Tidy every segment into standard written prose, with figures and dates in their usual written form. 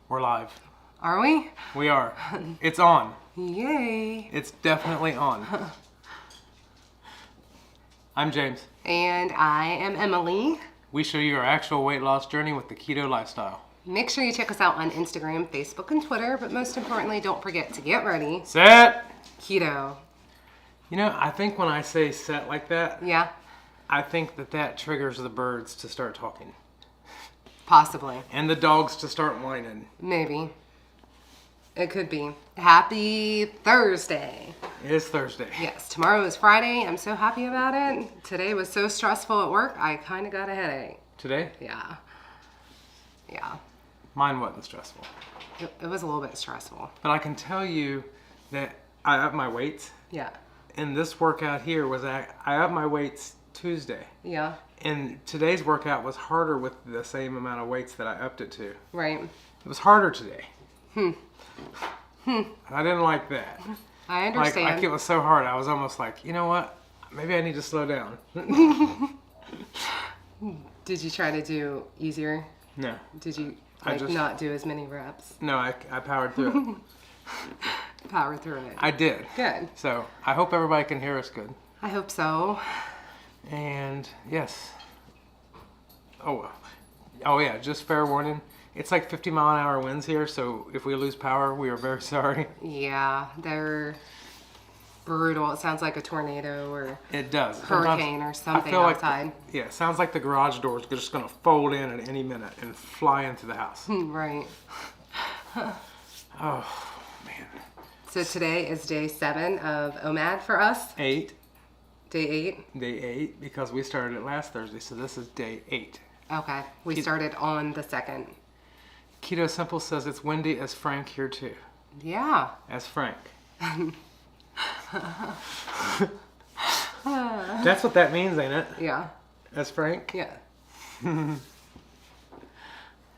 We're live. Are we? We are. It's on. Yay. It's definitely on. I'm James. And I am Emily. We show you our actual weight loss journey with the keto lifestyle. Make sure you check us out on Instagram, Facebook, and Twitter, but most importantly, don't forget to get ready. Set! Keto. You know, I think when I say set like that, Yeah? I think that triggers the birds to start talking. Possibly. And the dogs to start whining. Maybe. It could be. Happy Thursday. It is Thursday. Yes, tomorrow is Friday. I'm so happy about it. Today was so stressful at work, I kind of got a headache. Today? Yeah. Yeah. Mine wasn't stressful. It was a little bit stressful. But I can tell you that I up my weights. Yeah. And this workout here was, I up my weights Tuesday. Yeah. And today's workout was harder with the same amount of weights that I upped it to. Right. It was harder today. I didn't like that. I understand. Like it was so hard, I was almost like, you know what? Maybe I need to slow down. Did you try to do easier? No. Did you just not do as many reps? No, I powered through it. Power through it. I did. Good. So I hope everybody can hear us good. I hope so. And yes. Oh yeah, just fair warning. It's like 50-mile-an-hour winds here, so if we lose power, we are very sorry. Yeah, they're brutal. It sounds like a tornado or It does. hurricane or something feel outside. Like, yeah, it sounds like the garage door is just going to fold in at any minute and fly into the house. Right. Oh, man. So today is day 7 of OMAD for us. 8. Day 8? Day 8, because we started it last Thursday, so this is day 8. Okay. We started on the 2nd. Keto Simple says it's windy as Frank here too. Yeah. As Frank. That's what that means, ain't it? Yeah. As Frank? Yeah.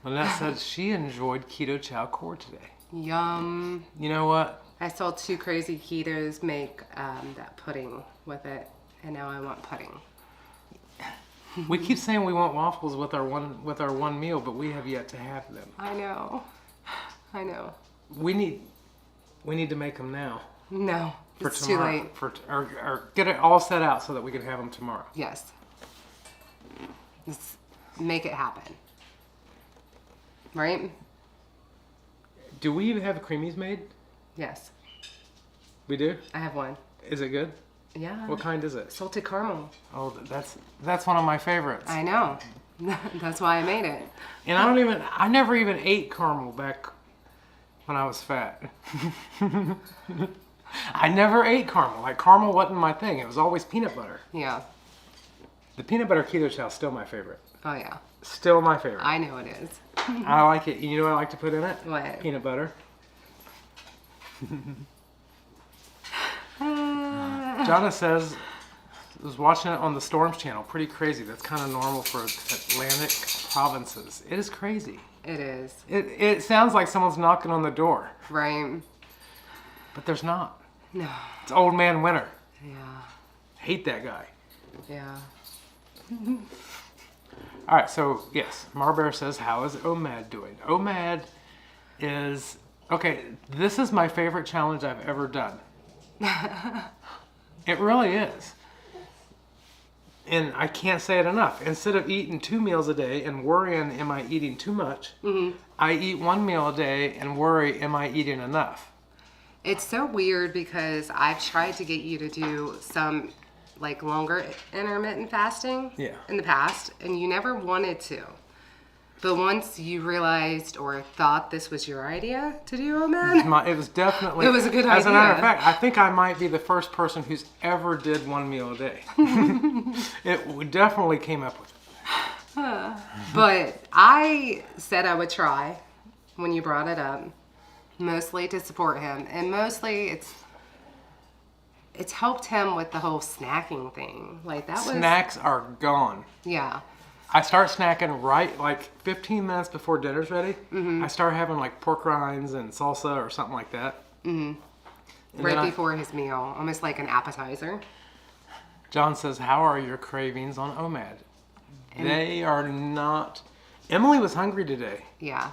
Lynette said she enjoyed Keto Chow Core today. Yum. You know what? I saw 2 crazy ketos make that pudding with it, and now I want pudding. We keep saying we want waffles with our one meal, but we have yet to have them. I know. I know. We need to make them now. No, For it's tomorrow. too late. Or get it all set out so that we can have them tomorrow. Yes. Let's make it happen. Right? Do we even have creamies made? Yes. We do? I have one. Is it good? Yeah. What kind is it? Salted caramel. Oh, that's one of my favorites. I know. That's why I made it. And I never even ate caramel back when I was fat. I never ate caramel. Like, caramel wasn't my thing. It was always peanut butter. Yeah. The peanut butter keto chow is still my favorite. Oh, yeah. Still my favorite. I know it is. I like it. You know what I like to put in it? What? Peanut butter. Jonna says, was watching it on the Storms channel. Pretty crazy. That's kind of normal for Atlantic provinces. It is crazy. It is. It sounds like someone's knocking on the door. Right. But there's not. No. It's Old Man Winter. Yeah. Hate that guy. Yeah. All right, so yes, Marbear says, how is OMAD doing? OMAD is, okay, this is my favorite challenge I've ever done. It really is. And I can't say it enough. Instead of eating 2 meals a day and worrying, am I eating too much? I eat 1 meal a day and worry, am I eating enough? It's so weird because I've tried to get you to do some like longer intermittent fasting in the past, and you never wanted to. But once you realized or thought this was your idea to do OMAD, It was definitely. It was a good As a idea. matter of fact, I think I might be the first person who's ever did 1 meal a day. We definitely came up with it. but I said I would try when you brought it up, mostly to support him, and mostly it's helped him with the whole snacking thing. Like that was Snacks are gone. Yeah. I start snacking right like 15 minutes before dinner's ready. I start having like pork rinds and salsa or something like that. Right before his meal, almost like an appetizer. John says, how are your cravings on OMAD? They are not. Emily was hungry today. Yeah.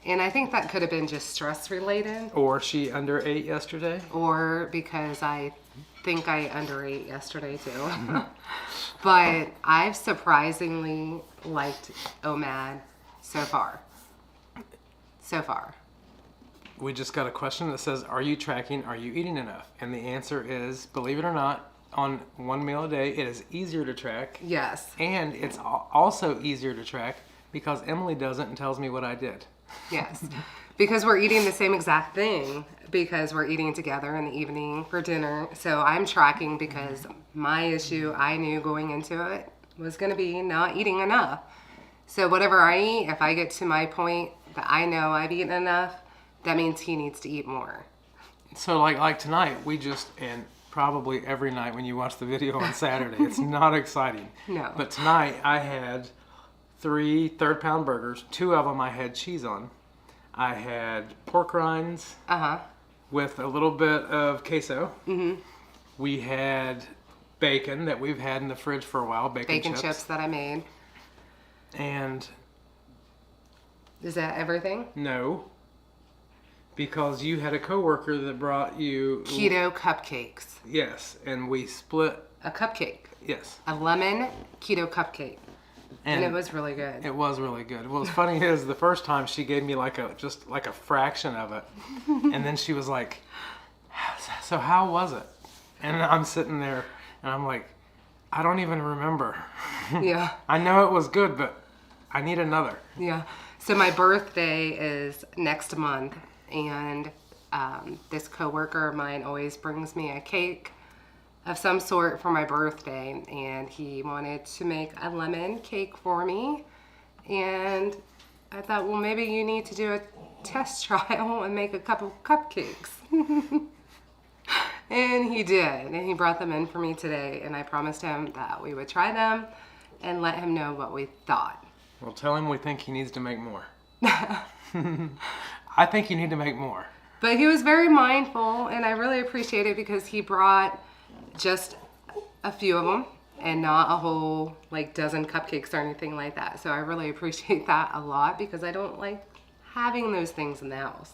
And I think that could have been just stress related. Or she underate yesterday. Or because I think I underate yesterday too. But I've surprisingly liked OMAD so far. So far. We just got a question that says, are you tracking? Are you eating enough? And the answer is, believe it or not, on 1 meal a day, it is easier to track. Yes. And it's also easier to track because Emily does it and tells me what I did. Yes. Because we're eating the same exact thing, because we're eating together in the evening for dinner. So I'm tracking because my issue, I knew going into it, was going to be not eating enough. So whatever I eat, if I get to my point that I know I've eaten enough, that means he needs to eat more. So like tonight, and probably every night when you watch the video on Saturday, it's not exciting. No. But tonight I had 3 third-pound burgers. 2 of them I had cheese on. I had pork rinds with a little bit of queso. Mm-hmm. We had bacon that we've had in the fridge for a while. Bacon chips that I made. And is that everything? no, because you had a coworker that brought you Keto cupcakes. Yes, and we split a cupcake. Yes. A lemon keto cupcake. And it was really good. It was really good. What's funny is the first time she gave me just a fraction of it. And then she was like, so how was it? And I'm sitting there and I'm like, I don't even remember. Yeah. I know it was good, but I need another. Yeah. So my birthday is next month, and this coworker of mine always brings me a cake of some sort for my birthday, and he wanted to make a lemon cake for me. And I thought, well, maybe you need to do a test trial and make a couple cupcakes. And he did, and he brought them in for me today, and I promised him that we would try them and let him know what we thought. Well, tell him we think he needs to make more. I think you need to make more. But he was very mindful, and I really appreciate it because he brought just a few of them and not a whole dozen cupcakes or anything like that. So I really appreciate that a lot because I don't like having those things in the house.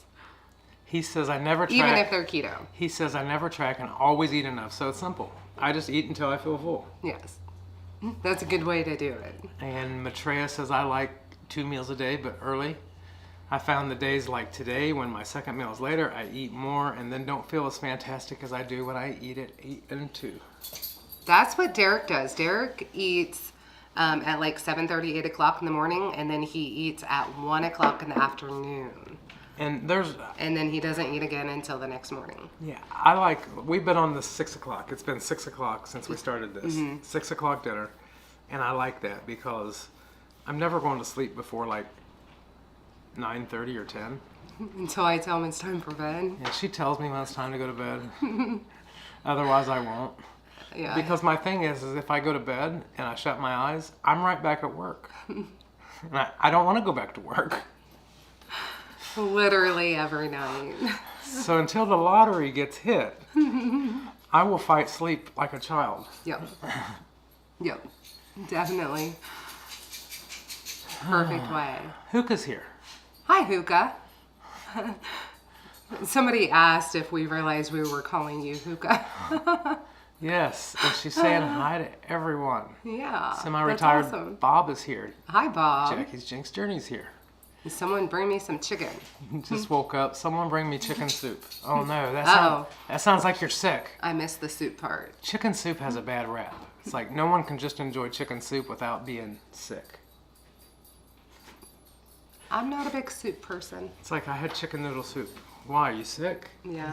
He says I never track. Even if they're keto. He says I never track and always eat enough. So it's simple. I just eat until I feel full. Yes. That's a good way to do it. And Maitreya says I like 2 meals a day, but early. I found the days like today when my second meal is later, I eat more and then don't feel as fantastic as I do when I eat at 8 and 2. That's what Derek does. Derek eats at 7:30, 8 o'clock in the morning, and then he eats at 1 o'clock in the afternoon. And then he doesn't eat again until the next morning. Yeah, we've been on the 6 o'clock. It's been 6 o'clock since we started this. 6 o'clock dinner. And I like that because I'm never going to sleep before 9:30 or 10. Until I tell him it's time for bed. And she tells me when it's time to go to bed. Otherwise I won't. Yeah. Because my thing is if I go to bed and I shut my eyes, I'm right back at work. And I don't want to go back to work. Literally every night. So until the lottery gets hit, I will fight sleep like a child. Yep. Yep. Definitely. Perfect way. Hookah's here. Hi, Hookah. Somebody asked if we realized we were calling you Hookah. Yes, and she's saying hi to everyone. Yeah. Semi-retired that's awesome. Bob is here. Hi, Bob. Jackie's Jinx Journey's here. Someone bring me some chicken. Just woke up. Someone bring me chicken soup. Oh no, that sounds like you're sick. I missed the soup part. Chicken soup has a bad rap. It's like no one can just enjoy chicken soup without being sick. I'm not a big soup person. It's like I had chicken noodle soup. Why, are you sick? Yeah.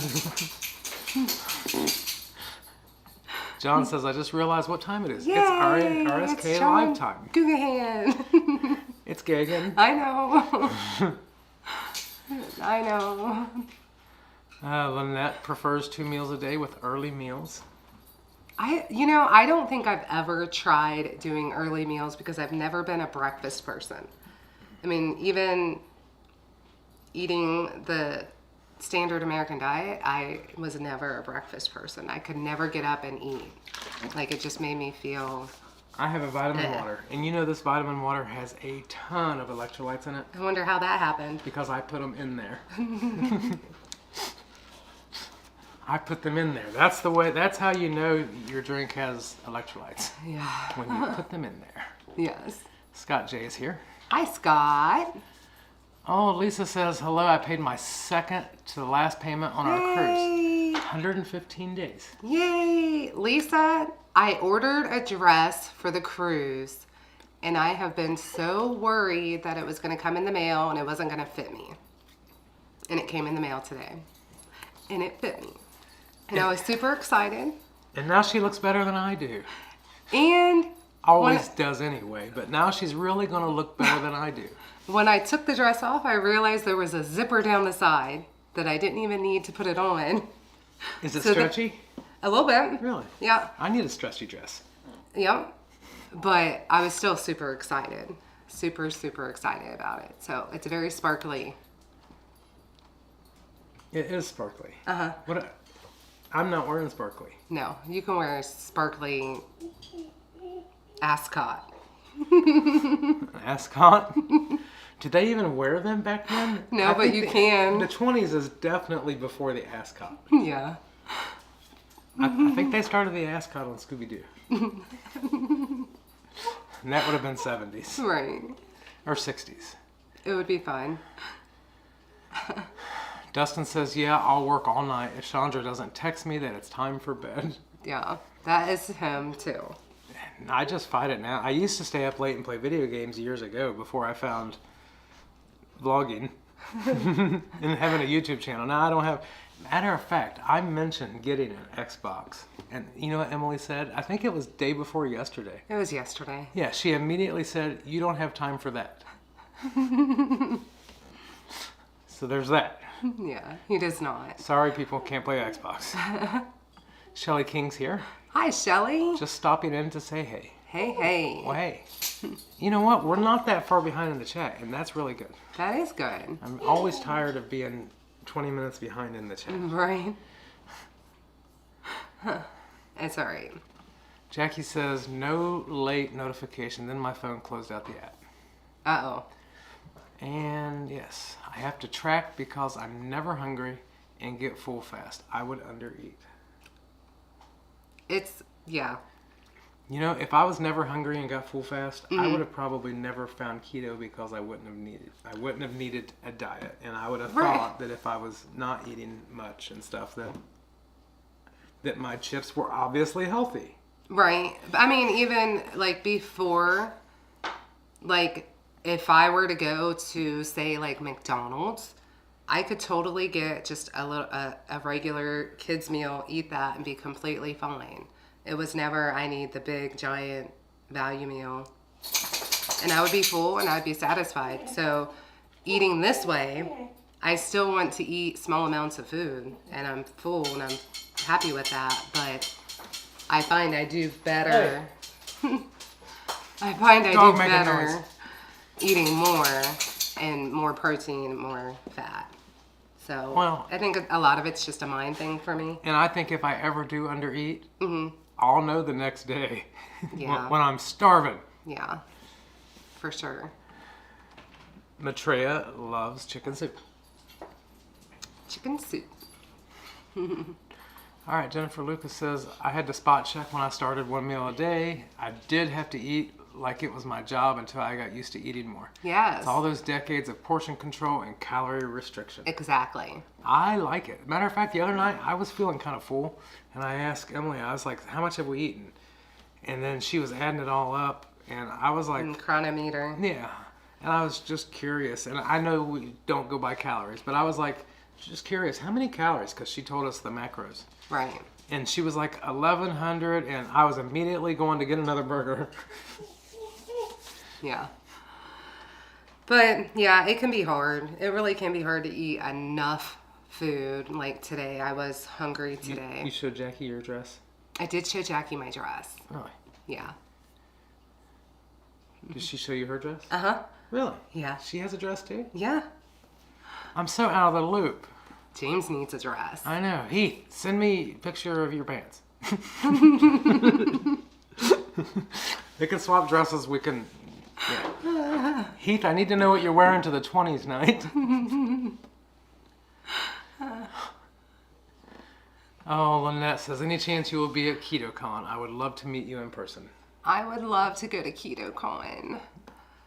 John says, I just realized what time it is. Yay, It's RSK live time. Gugahan. It's Gagan. I know. I know. Lynette prefers 2 meals a day with early meals. I don't think I've ever tried doing early meals because I've never been a breakfast person. I mean, even eating the standard American diet, I was never a breakfast person. I could never get up and eat. It just made me feel I have a vitamin water, and you know this vitamin water has a ton of electrolytes in it. I wonder how that happened. Because I put them in there. I put them in there. That's the way. That's how you know your drink has electrolytes. Yeah. When you put them in there. Yes. Scott J is here. Hi, Scott. Oh, Lisa says, hello, I paid my second to the last payment on our cruise. 115 days. Yay. Lisa, I ordered a dress for the cruise, and I have been so worried that it was going to come in the mail and it wasn't going to fit me. And it came in the mail today. And it fit me. And I was super excited. And now she looks better than I do. And always does anyway, but now she's really going to look better than I do. When I took the dress off, I realized there was a zipper down the side that I didn't even need to put it on. Is it stretchy? A little bit. Really? Yeah. I need a stretchy dress. Yep. But I was still super excited. Super, super excited about it. So it's very sparkly. It is sparkly. Uh-huh. I'm not wearing sparkly. No, you can wear a sparkly ascot. Ascot? Did they even wear them back then? No, but you can. The 20s is definitely before the ascot. Yeah. I think they started the ascot on Scooby-Doo. And that would have been 70s. Right. Or 60s. It would be fun. Dustin says, yeah, I'll work all night if Chandra doesn't text me that it's time for bed. Yeah, that is him too. I just fight it now. I used to stay up late and play video games years ago before I found vlogging and having a YouTube channel. Now I don't have... Matter of fact, I mentioned getting an Xbox. And you know what Emily said? I think it was day before yesterday. It was yesterday. Yeah, she immediately said, you don't have time for that. So there's that. Yeah, he does not. Sorry, people can't play Xbox. Shelly King's here. Hi, Shelly. Just stopping in to say hey. Hey, hey. Well, hey. You know what? We're not that far behind in the chat, and that's really good. That is good. I'm always tired of being 20 minutes behind in the chat. Right. It's all right. Jackie says, no late notification. Then my phone closed out the app. Uh-oh. And yes, I have to track because I'm never hungry and get full fast. I would undereat. Yeah. You know, if I was never hungry and got full fast, I would have probably never found keto because I wouldn't have needed a diet. And I would have thought that if I was not eating much and stuff, that my chips were obviously healthy. Right. I mean, even like before, like if I were to go to say like McDonald's, I could totally get just a regular kids meal, eat that, and be completely fine. It was never, I need the big, giant value meal. And I would be full and I would be satisfied. So eating this way, I still want to eat small amounts of food. And I'm full and I'm happy with that. But I find I do better. Hey. I find I do better eating more and more protein, more fat. So well, I think a lot of it's just a mind thing for me. And I think if I ever do undereat, I'll know the next day when I'm starving. Yeah, for sure. Maitreya loves chicken soup. Chicken soup. All right, Jennifer Lucas says, I had to spot check when I started 1 meal a day. I did have to eat like it was my job until I got used to eating more. Yes. It's all those decades of portion control and calorie restriction. Exactly. I like it. Matter of fact, the other night I was feeling kind of full, and I asked Emily, I was like, how much have we eaten? And then she was adding it all up, and I was like... Chronometer. Yeah. And I was just curious, and I know we don't go by calories, but I was like, just curious, how many calories? Because she told us the macros. Right. And she was like 1,100, and I was immediately going to get another burger. Yeah. But yeah, it can be hard. It really can be hard to eat enough food. Like today, I was hungry today. You showed Jackie your dress? I did show Jackie my dress. Really? Yeah. Did she show you her dress? Uh-huh. Really? Yeah. She has a dress too? Yeah. I'm so out of the loop. James needs a dress. I know. Heath, send me a picture of your pants. They can swap dresses. We can. Yeah. Heath, I need to know what you're wearing to the 20s night. Oh, Lynette says, any chance you will be at KetoCon? I would love to meet you in person. I would love to go to KetoCon.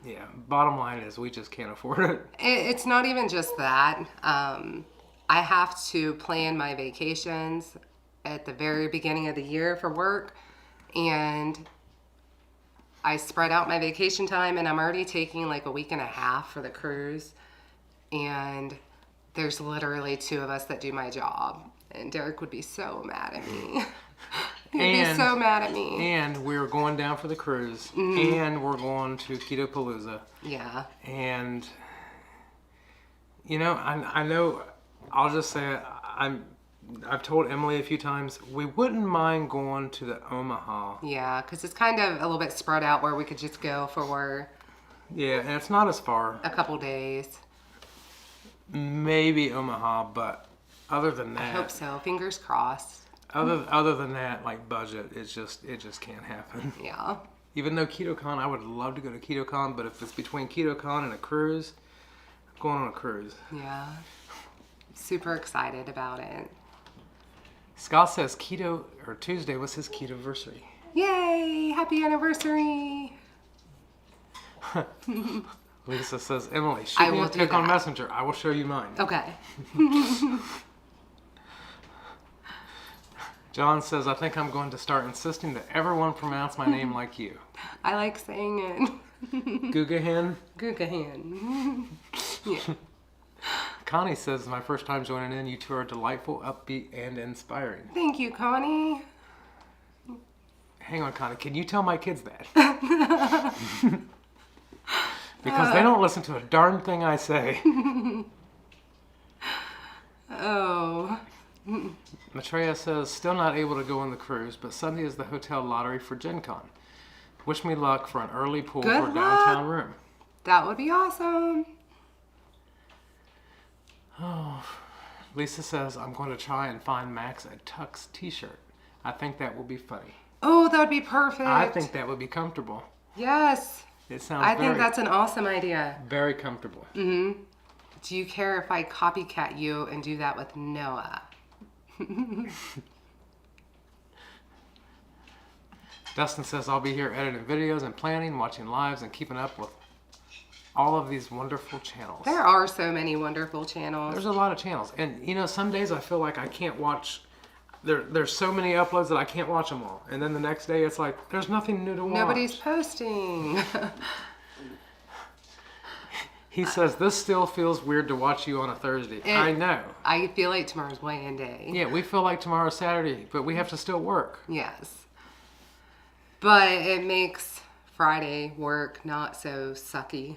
Yeah, bottom line is we just can't afford it. It's not even just that. I have to plan my vacations at the very beginning of the year for work, and I spread out my vacation time, and I'm already taking like a week and a half for the cruise, and there's literally 2 of us that do my job, and Derek would be so mad at me. He'd be so mad at me. And we're going down for the cruise, and we're going to Ketopalooza. Yeah. And, you know, I know, I'll just say it, I've told Emily a few times, we wouldn't mind going to the Omaha. Yeah, because it's kind of a little bit spread out where we could just go for... Yeah, and it's not as far. A couple days. Maybe Omaha, but other than that... I hope so. Fingers crossed. Other than that, like budget, it just can't happen. Yeah. Even though KetoCon, I would love to go to KetoCon, but if it's between KetoCon and a cruise, I'm going on a cruise. Yeah. Super excited about it. Scott says Tuesday was his Ketoversary. Yay! Happy anniversary! Lisa says, Emily, shoot me a pic on Messenger. I will show you mine. Okay. John says, I think I'm going to start insisting that everyone pronounce my name like you. I like saying it. Googahan? Googahan. Yeah. Connie says, it's my first time joining in. You two are delightful, upbeat, and inspiring. Thank you, Connie. Hang on, Connie. Can you tell my kids that? Because they don't listen to a darn thing I say. Oh. Maitreya says, still not able to go on the cruise, but Sunday is the hotel lottery for Gen Con. Wish me luck for an early pool for a downtown room. That would be awesome. Oh, Lisa says, I'm going to try and find Max a Tux t-shirt. I think that will be funny. Oh, that would be perfect. I think that would be comfortable. Yes. It sounds I think that's an awesome idea. Very comfortable. Mm-hmm. Do you care if I copycat you and do that with Noah? Dustin says, I'll be here editing videos and planning, watching lives, and keeping up with all of these wonderful channels. There are so many wonderful channels. There's a lot of channels. And, you know, some days I feel like I can't watch... There's so many uploads that I can't watch them all. And then the next day it's like, there's nothing new to watch. Nobody's posting. He says, this still feels weird to watch you on a Thursday. I know. I feel like tomorrow's weigh-in day. Yeah, we feel like tomorrow's Saturday, but we have to still work. Yes. But it makes Friday work not so sucky.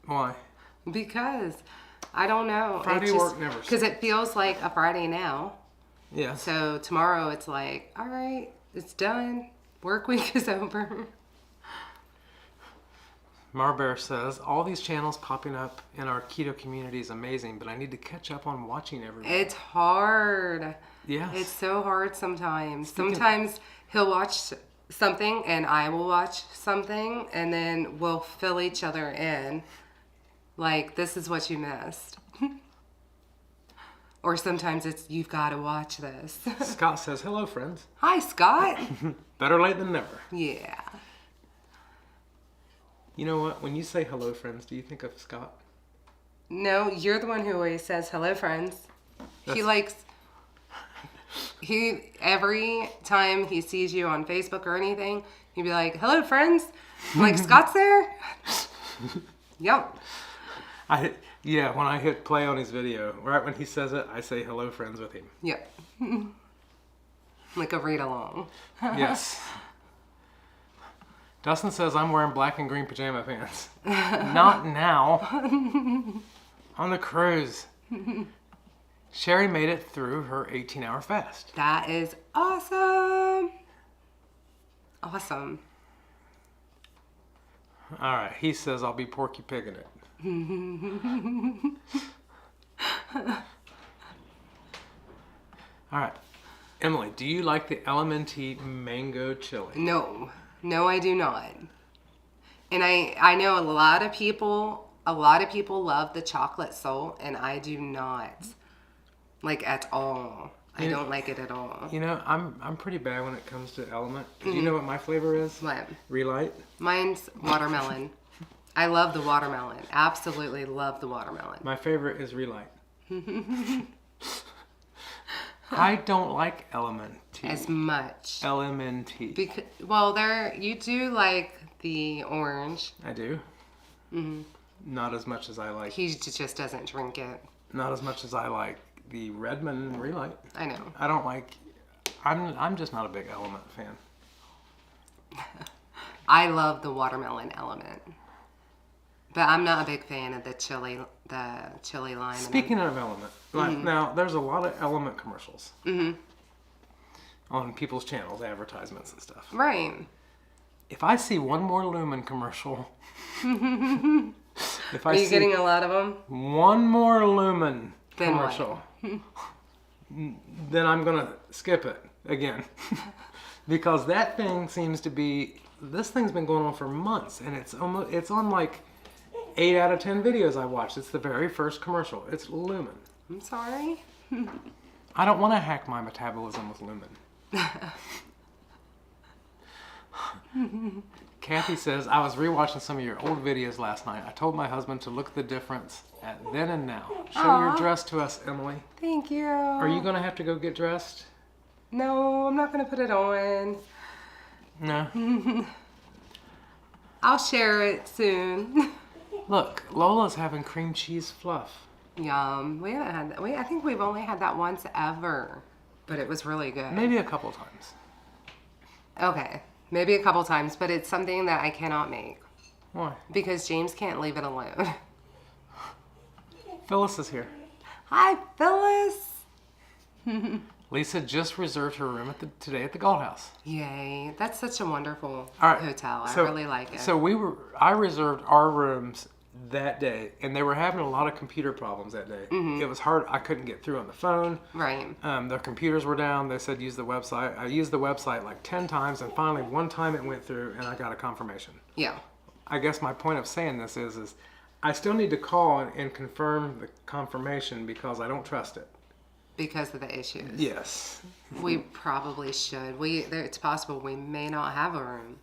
Why? Because, I don't know. Friday work never sucks. Because it feels like a Friday now. Yeah. So tomorrow it's like, all right, it's done. Work week is over. Marbear says, all these channels popping up in our keto community is amazing, but I need to catch up on watching everyone. It's hard. Yes. It's so hard sometimes. Sometimes he'll watch something and I will watch something, and then we'll fill each other in. Like, this is what you missed. Or sometimes it's, you've got to watch this. Scott says, hello, friends. Hi, Scott. Better late than never. Yeah. You know what? When you say hello, friends, do you think of Scott? No, you're the one who always says, hello, friends. Every time he sees you on Facebook or anything, he'd be like, hello, friends. I'm like, Scott's there? Yep. Yeah, when I hit play on his video, right when he says it, I say hello, friends with him. Yep. Like a read along. Yes. Dustin says, I'm wearing black and green pajama pants. Not now. On the cruise. Sherry made it through her 18-hour fast. That is awesome. Awesome. All right. He says, I'll be Porky Pigging it. All right. Emily, do you like the LMNT mango chili? No. No, I do not. And I know a lot of people love the chocolate salt, and I do not. Like, at all. I don't like it at all. You know, I'm pretty bad when it comes to Element. Do you know what my flavor is? What? Relight. Mine's watermelon. I love the watermelon. Absolutely love the watermelon. My favorite is Relight. I don't like Element tea. As much. LMNT. Because, you do like the orange. I do. Not as much as I like. He just doesn't drink it. Not as much as I like the Redmond Relight. I know. I don't like. I'm just not a big Element fan. I love the watermelon Element, but I'm not a big fan of the chili lime. Speaking of Element, now there's a lot of Element commercials on people's channels, advertisements and stuff. Right. If I see one more Lumen commercial, Are you getting a lot of them? One more Lumen Then commercial, then I'm gonna skip it again because that thing seems to be. This thing's been going on for months, and it's on like 8 out of 10 videos I watched. It's the very first commercial. It's Lumen. I'm sorry. I don't want to hack my metabolism with Lumen. Kathy says, I was rewatching some of your old videos last night. I told my husband to look at the difference at then and now. Show your dress to us, Emily. Thank you. Are you going to have to go get dressed? No, I'm not going to put it on. No. I'll share it soon. Look, Lola's having cream cheese fluff. Yum. We haven't had that. I think we've only had that once ever, but it was really good. Maybe a couple times. Okay. Maybe a couple times, but it's something that I cannot make. Why? Because James can't leave it alone. Phyllis is here. Hi, Phyllis. Lisa just reserved her room today at the Gold House. Yay. That's such a wonderful All right, hotel. I so- really like it. So I reserved our rooms that day, and they were having a lot of computer problems that day. It was hard. I couldn't get through on the phone. Right. Their computers were down. They said use the website. I used the website like 10 times, and finally one time it went through, and I got a confirmation. Yeah. I guess my point of saying this is I still need to call and confirm the confirmation because I don't trust it. Because of the issues. Yes. We probably should. It's possible we may not have a room.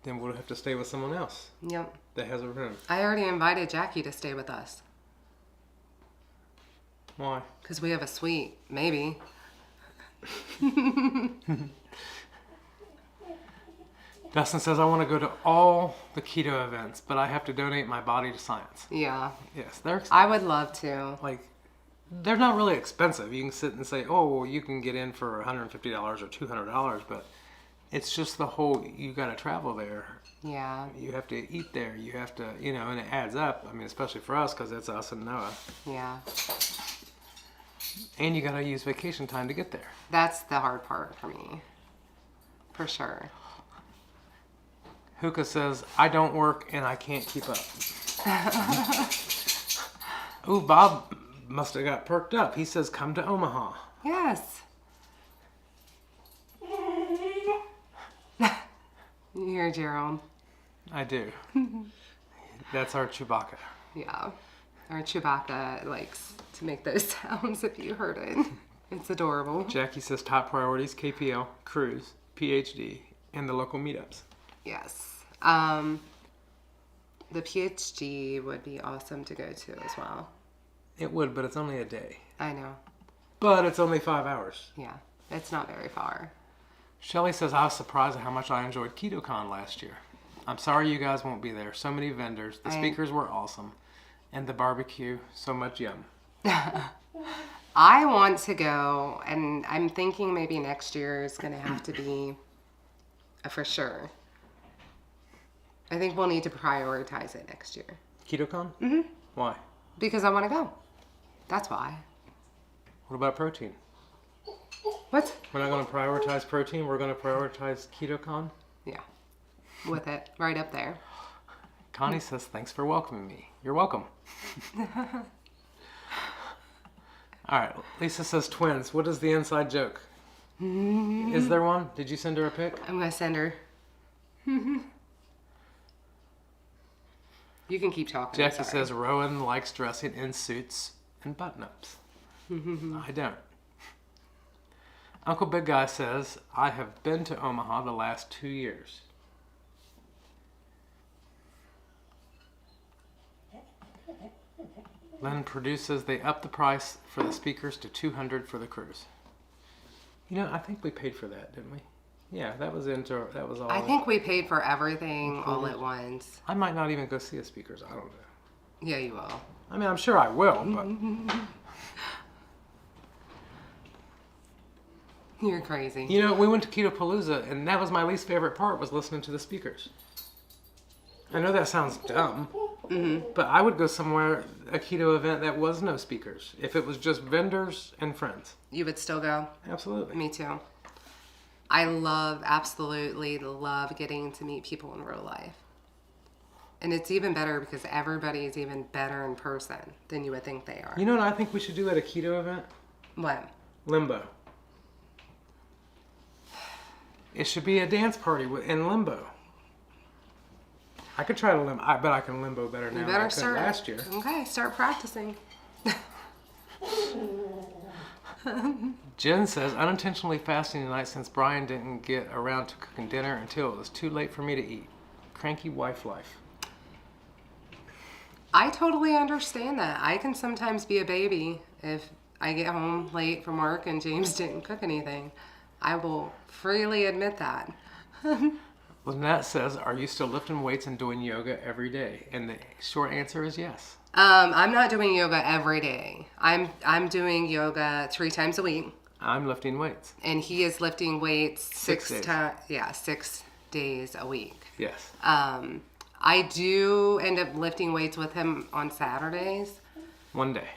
Then we'll have to stay with someone else Yep. that has a room. I already invited Jackie to stay with us. Why? Because we have a suite. Maybe. Dustin says, I want to go to all the keto events, but I have to donate my body to science. Yeah. Yes, I would love to. They're not really expensive. You can sit and say, oh, well, you can get in for $150 or $200, but it's just the whole, you got to travel there. Yeah. You have to eat there. You have to, and it adds up. I mean, especially for us because it's us and Noah. Yeah. And you got to use vacation time to get there. That's the hard part for me. For sure. Hookah says, I don't work and I can't keep up. Ooh, Bob must have got perked up. He says, come to Omaha. Yes. You hear Gerald? I do. That's our Chewbacca. Yeah. Our Chewbacca likes to make those sounds if you heard it. It's adorable. Jackie says top priorities, KPL, cruise, PhD, and the local meetups. Yes. The PhD would be awesome to go to as well. It would, but it's only a day. I know. But it's only 5 hours. Yeah. It's not very far. Shelly says, I was surprised at how much I enjoyed KetoCon last year. I'm sorry you guys won't be there. So many vendors. The speakers were awesome. And the barbecue, so much yum. I want to go, and I'm thinking maybe next year is going to have to be a for sure. I think we'll need to prioritize it next year. KetoCon? Mm-hmm. Why? Because I want to go. That's why. What about protein? What? We're not going to prioritize protein. We're going to prioritize KetoCon. Yeah. With it. Right up there. Connie says, thanks for welcoming me. You're welcome. All right. Lisa says, twins. What is the inside joke? Is there one? Did you send her a pic? I'm going to send her. You can keep talking. Jackie says Rowan likes dressing in suits and button-ups. I don't. Uncle Big Guy says, I have been to Omaha the last 2 years. Len produces, they upped the price for the speakers to $200 for the cruise. You know, I think we paid for that, didn't we? Yeah, that was all. I think we paid for everything all at once. I might not even go see the speakers. I don't know. Yeah, you will. I mean, I'm sure I will, but You're crazy. you know, we went to Keto Palooza, and that was my least favorite part, was listening to the speakers. I know that sounds dumb, but I would go somewhere, a keto event that was no speakers. If it was just vendors and friends. You would still go? Absolutely. Me too. I absolutely love getting to meet people in real life. And it's even better because everybody is even better in person than you would think they are. You know what I think we should do at a keto event? What? Limbo. It should be a dance party in limbo. I could try to limbo. I bet I can limbo better now than I could last year. Okay, start practicing. Jen says, unintentionally fasting tonight since Brian didn't get around to cooking dinner until it was too late for me to eat. Cranky wife life. I totally understand that. I can sometimes be a baby if I get home late from work and James didn't cook anything. I will freely admit that. Lynette says, are you still lifting weights and doing yoga every day? And the short answer is yes. I'm not doing yoga every day. I'm doing yoga 3 times a week. I'm lifting weights. And he is lifting weights 6 days a week. Yes. I do end up lifting weights with him on Saturdays. One day.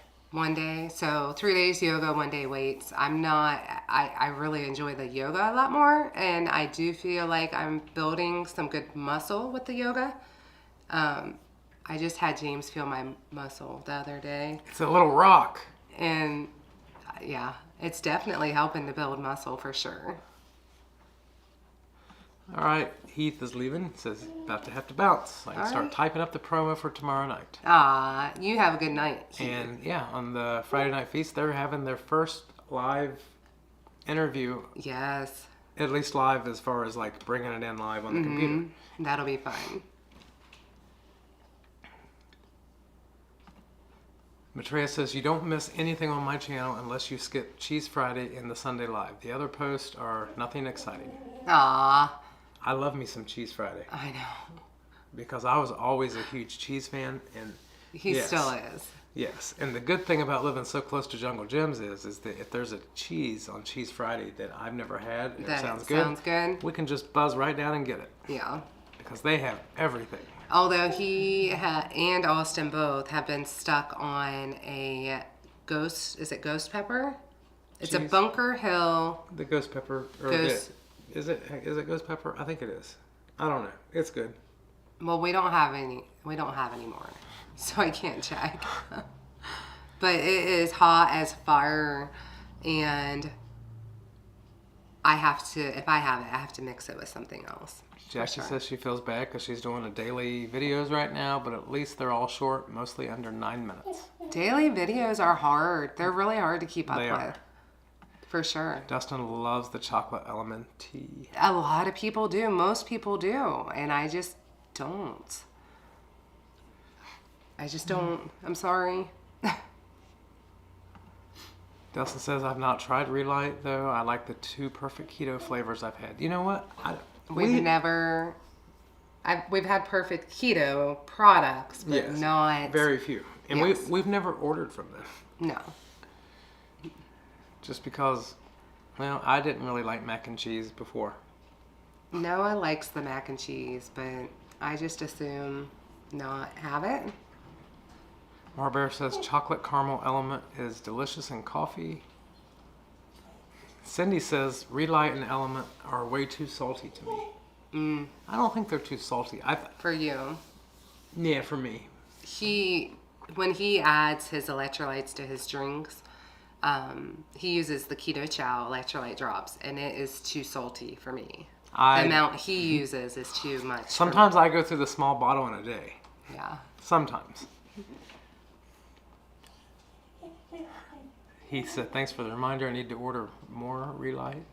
So 3 days yoga, 1 day weights. I really enjoy the yoga a lot more, and I do feel like I'm building some good muscle with the yoga. I just had James feel my muscle the other day. It's a little rock. And yeah, it's definitely helping to build muscle for sure. All right, Heath is leaving. Says about to have to bounce. I can start typing up the promo for tomorrow night. You have a good night, Heath. And yeah, on the Friday Night Feast, they're having their first live interview. Yes. At least live as far as like bringing it in live on the computer. That'll be fun. Matreya says, you don't miss anything on my channel unless you skip Cheese Friday and the Sunday Live. The other posts are nothing exciting. Aw. I love me some Cheese Friday. I know. Because I was always a huge cheese fan. And he still is. Yes. And the good thing about living so close to Jungle Jim's is that if there's a cheese on Cheese Friday that I've never had, and it sounds good, we can just buzz right down and get it. Yeah. Because they have everything. Although he and Austin both have been stuck on a is it ghost pepper? It's cheese. A Bunker Hill. The ghost pepper. Is it ghost pepper? I think it is. I don't know. It's good. Well, we don't have any more, so I can't check. But it is hot as fire, and if I have it, I have to mix it with something else. Jackie says she feels bad because she's doing daily videos right now, but at least they're all short, mostly under 9 minutes. Daily videos are hard. They're really hard to keep up with. For sure. Dustin loves the chocolate element tea. A lot of people do. Most people do. And I just don't. I'm sorry. Dustin says, I've not tried Relight, though. I like the 2 perfect keto flavors I've had. You know what? We've had perfect keto products, but not... Very few. And we've never ordered from them. No. Just because, well, I didn't really like mac and cheese before. Noah likes the mac and cheese, but I just assume not have it. Marbear says chocolate caramel element is delicious in coffee. Cindy says Relight and Element are way too salty to me. I don't think they're too salty. For you? Yeah, for me. When he adds his electrolytes to his drinks, he uses the Keto Chow electrolyte drops, and it is too salty for me. The amount he uses is too much. Sometimes I go through the small bottle in a day. Yeah. Sometimes. He said, thanks for the reminder. I need to order more Relight.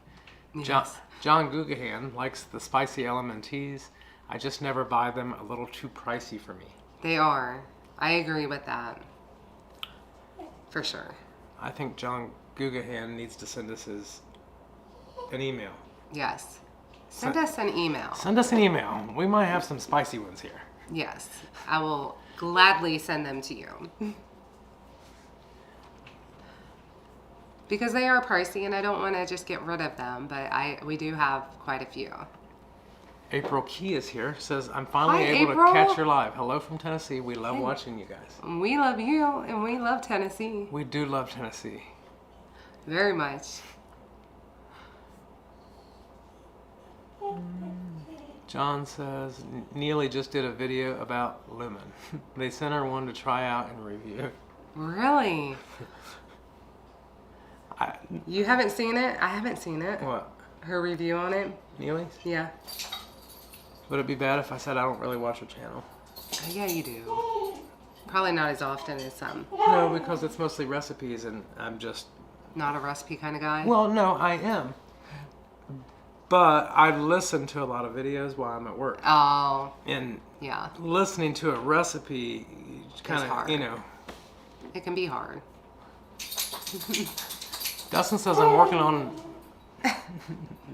Yes. John Gugahan likes the spicy element teas. I just never buy them, a little too pricey for me. They are. I agree with that. For sure. I think John Gugahan needs to send us an email. Yes. Send us an email. Send us an email. We might have some spicy ones here. Yes. I will gladly send them to you. Because they are pricey and I don't want to just get rid of them, but we do have quite a few. April Key is here. Says, I'm finally Hi, able April. to catch your live. Hello from Tennessee. We love watching you guys. We love you and we love Tennessee. We do love Tennessee. Very much. John says, Neely just did a video about Lumen. They sent her one to try out and review. Really? You haven't seen it? I haven't seen it. What? Her review on it? Neely's? Yeah. Would it be bad if I said I don't really watch her channel? Yeah, you do. Probably not as often as some. No, because it's mostly recipes and I'm just... Not a recipe kind of guy? Well, no, I am. But I listen to a lot of videos while I'm at work. Oh. And yeah. Listening to a recipe kind of, you know... It can be hard. Dustin says I'm working on...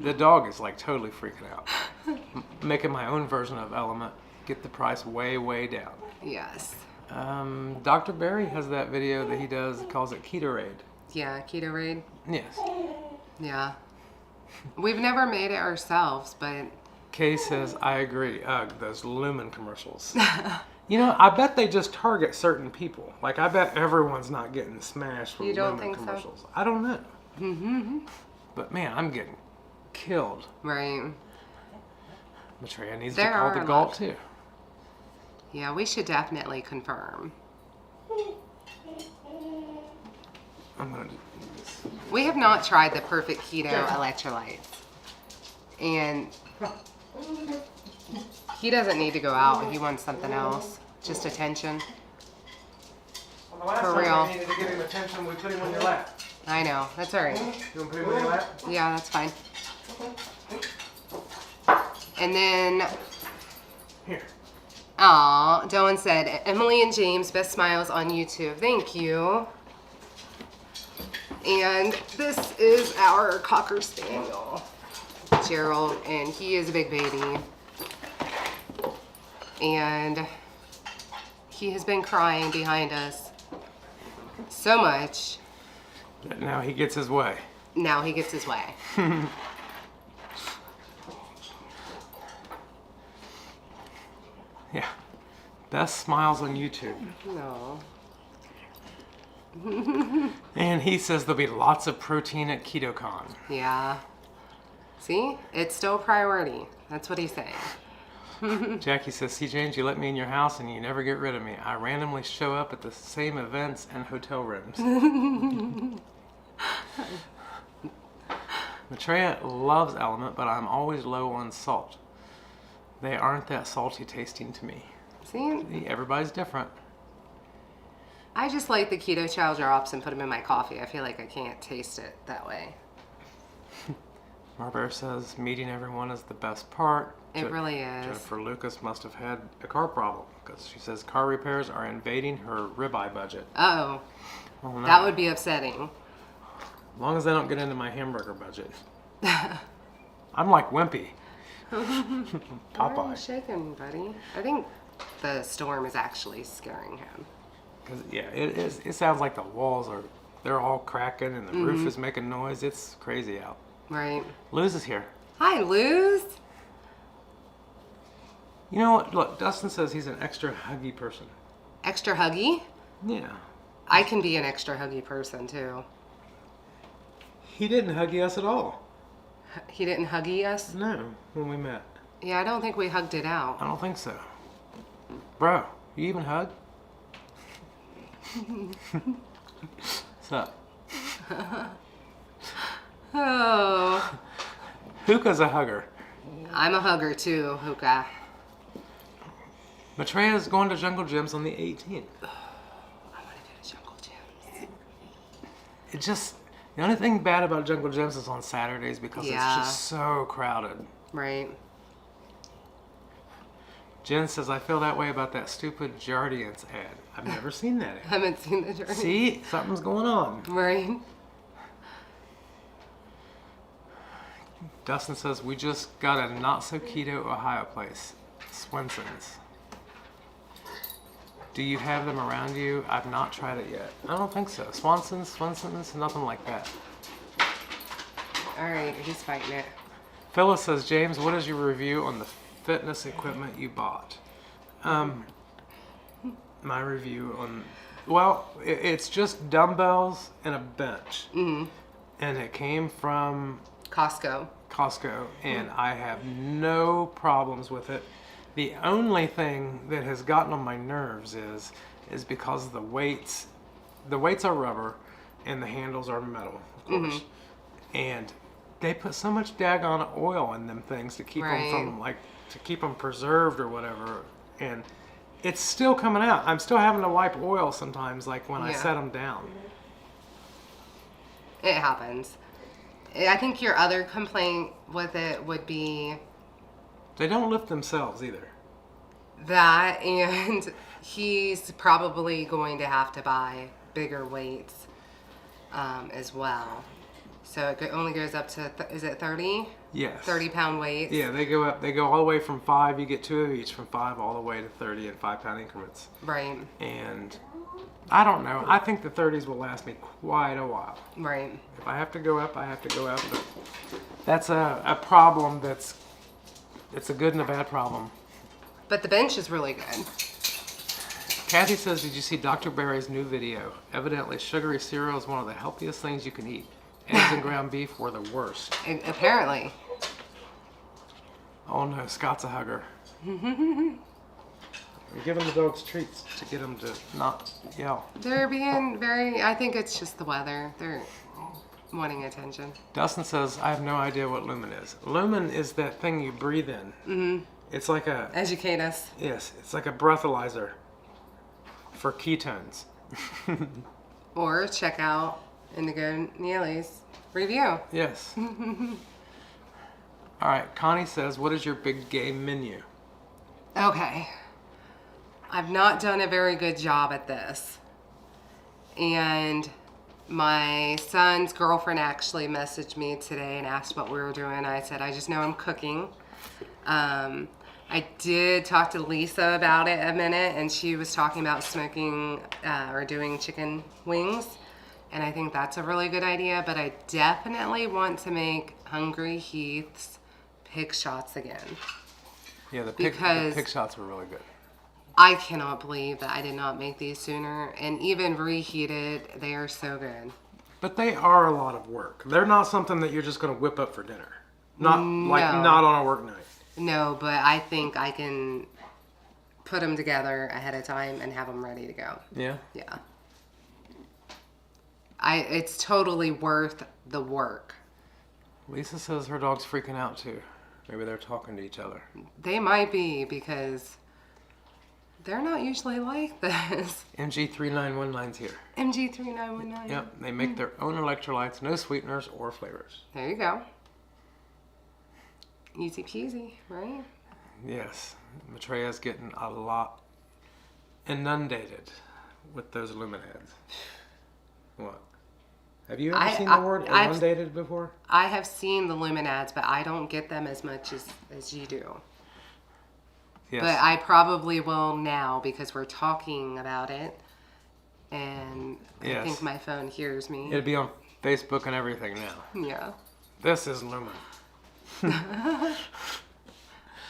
The dog is like totally freaking out. Making my own version of Element. Get the price way, way down. Yes. Dr. Barry has that video that he does, calls it Ketorade. Yeah, Keto Raid. Yes. Yeah. We've never made it ourselves, but... Kay says, I agree. Ugh, those Lumen commercials. You know, I bet they just target certain people. Like, I bet everyone's not getting smashed with Lumen commercials. So? I don't know. Mm-hmm. But man, I'm getting killed. Right. Maitreya needs to call the galt too. Yeah, we should definitely confirm. I'm gonna do this. We have not tried the perfect keto electrolytes. And he doesn't need to go out. He wants something else. Just attention. Well, the last For time real. we needed to give him attention, we put him on your lap. I know. That's all right. You want to put him on your lap? Yeah, that's fine. And then, Here. aw, Dylan said, Emily and James, best smiles on YouTube. Thank you. And this is our Cocker Spaniel, Gerald, and he is a big baby. And he has been crying behind us so much. Now he gets his way. Now he gets his way. Yeah. Best smiles on YouTube. No. And he says there'll be lots of protein at KetoCon. Yeah. See? It's still a priority. That's what he's saying. Jackie says, see, James, you let me in your house and you never get rid of me. I randomly show up at the same events and hotel rooms. Maitreya loves Element, but I'm always low on salt. They aren't that salty tasting to me. See? Everybody's different. I just like the Keto Chow drops and put them in my coffee. I feel like I can't taste it that way. Marbury says, meeting everyone is the best part. It really is. Jennifer Lucas must have had a car problem because she says car repairs are invading her ribeye budget. Uh-oh. Oh, no. That would be upsetting. As long as they don't get into my hamburger budget. I'm like Wimpy. Why are you Popeye. shaking, buddy? I think the storm is actually scaring him. Cause yeah, it is. It sounds like the walls they're all cracking and the roof is making noise. It's crazy out. Right. Luz is here. Hi, Luz. You know what? Look, Dustin says he's an extra huggy person. Extra huggy? Yeah. I can be an extra huggy person, too. He didn't huggy us at all. He didn't huggy us? No, when we met. Yeah, I don't think we hugged it out. I don't think so. Bro, you even hug? What's up? Oh. Hookah's a hugger. I'm a hugger too, Hookah. Matreya's going to Jungle Gyms on the 18th. I want to go to Jungle Gyms. It just, the only thing bad about Jungle Gyms is on Saturdays because it's just so crowded. Right. Jen says, I feel that way about that stupid Jardiance ad. I've never seen that ad. I haven't seen the journey. See? Something's going on. Right. Dustin says, we just got a not-so-keto Ohio place. Swenson's. Do you have them around you? I've not tried it yet. I don't think so. Swenson's, nothing like that. All right, he's fighting it. Phyllis says, James, what is your review on the fitness equipment you bought? My review on, well, it's just dumbbells and a bench. Mm-hmm. And it came from Costco, and I have no problems with it. The only thing that has gotten on my nerves is because of the weights. The weights are rubber and the handles are metal, of course. Mm-hmm. And they put so much daggone oil in them things to keep them from, like, to keep them preserved or whatever. And it's still coming out. I'm still having to wipe oil sometimes, like when I set them down. It happens. I think your other complaint with it would be they don't lift themselves either. That, and he's probably going to have to buy bigger weights as well. So it only goes up to, is it 30? Yes. 30-pound weights? Yeah, they go up. They go all the way from 5. You get 2 of each from 5 all the way to 30 in 5-pound increments. Right. And I don't know. I think the 30s will last me quite a while. Right. If I have to go up, I have to go up. But that's a problem it's a good and a bad problem. But the bench is really good. Kathy says, did you see Dr. Barry's new video? Evidently, sugary cereal is one of the healthiest things you can eat. Eggs and ground beef were the worst. Apparently. Oh no, Scott's a hugger. We're giving the dogs treats to get them to not yell. They're being very, I think it's just the weather. They're wanting attention. Dustin says, I have no idea what lumen is. Lumen is that thing you breathe in. Mm-hmm. It's like a... Educate us. Yes, it's like a breathalyzer for ketones. Or check out Indigo Neely's review. Yes. All right, Connie says, what is your big game menu? Okay. I've not done a very good job at this. And my son's girlfriend actually messaged me today and asked what we were doing. I said, I just know I'm cooking. I did talk to Lisa about it a minute, and she was talking about smoking or doing chicken wings. And I think that's a really good idea, but I definitely want to make Hungry Heath's pig shots again. Yeah, the pig shots were really good. I cannot believe that I did not make these sooner. And even reheated, they are so good. But they are a lot of work. They're not something that you're just going to whip up for dinner. Not on a work night. No, but I think I can put them together ahead of time and have them ready to go. Yeah? Yeah. It's totally worth the work. Lisa says her dog's freaking out too. Maybe they're talking to each other. They might be, because they're not usually like this. MG3919's here. MG3919. Yep, they make their own electrolytes, no sweeteners or flavors. There you go. Easy peasy, right? Yes. Matreya's getting a lot inundated with those lumen ads. What? Have you ever seen the word inundated before? I have seen the lumen ads, but I don't get them as much as you do. Yes. But I probably will now because we're talking about it. And I think my phone hears me. It'll be on Facebook and everything now. Yeah. This is lumen.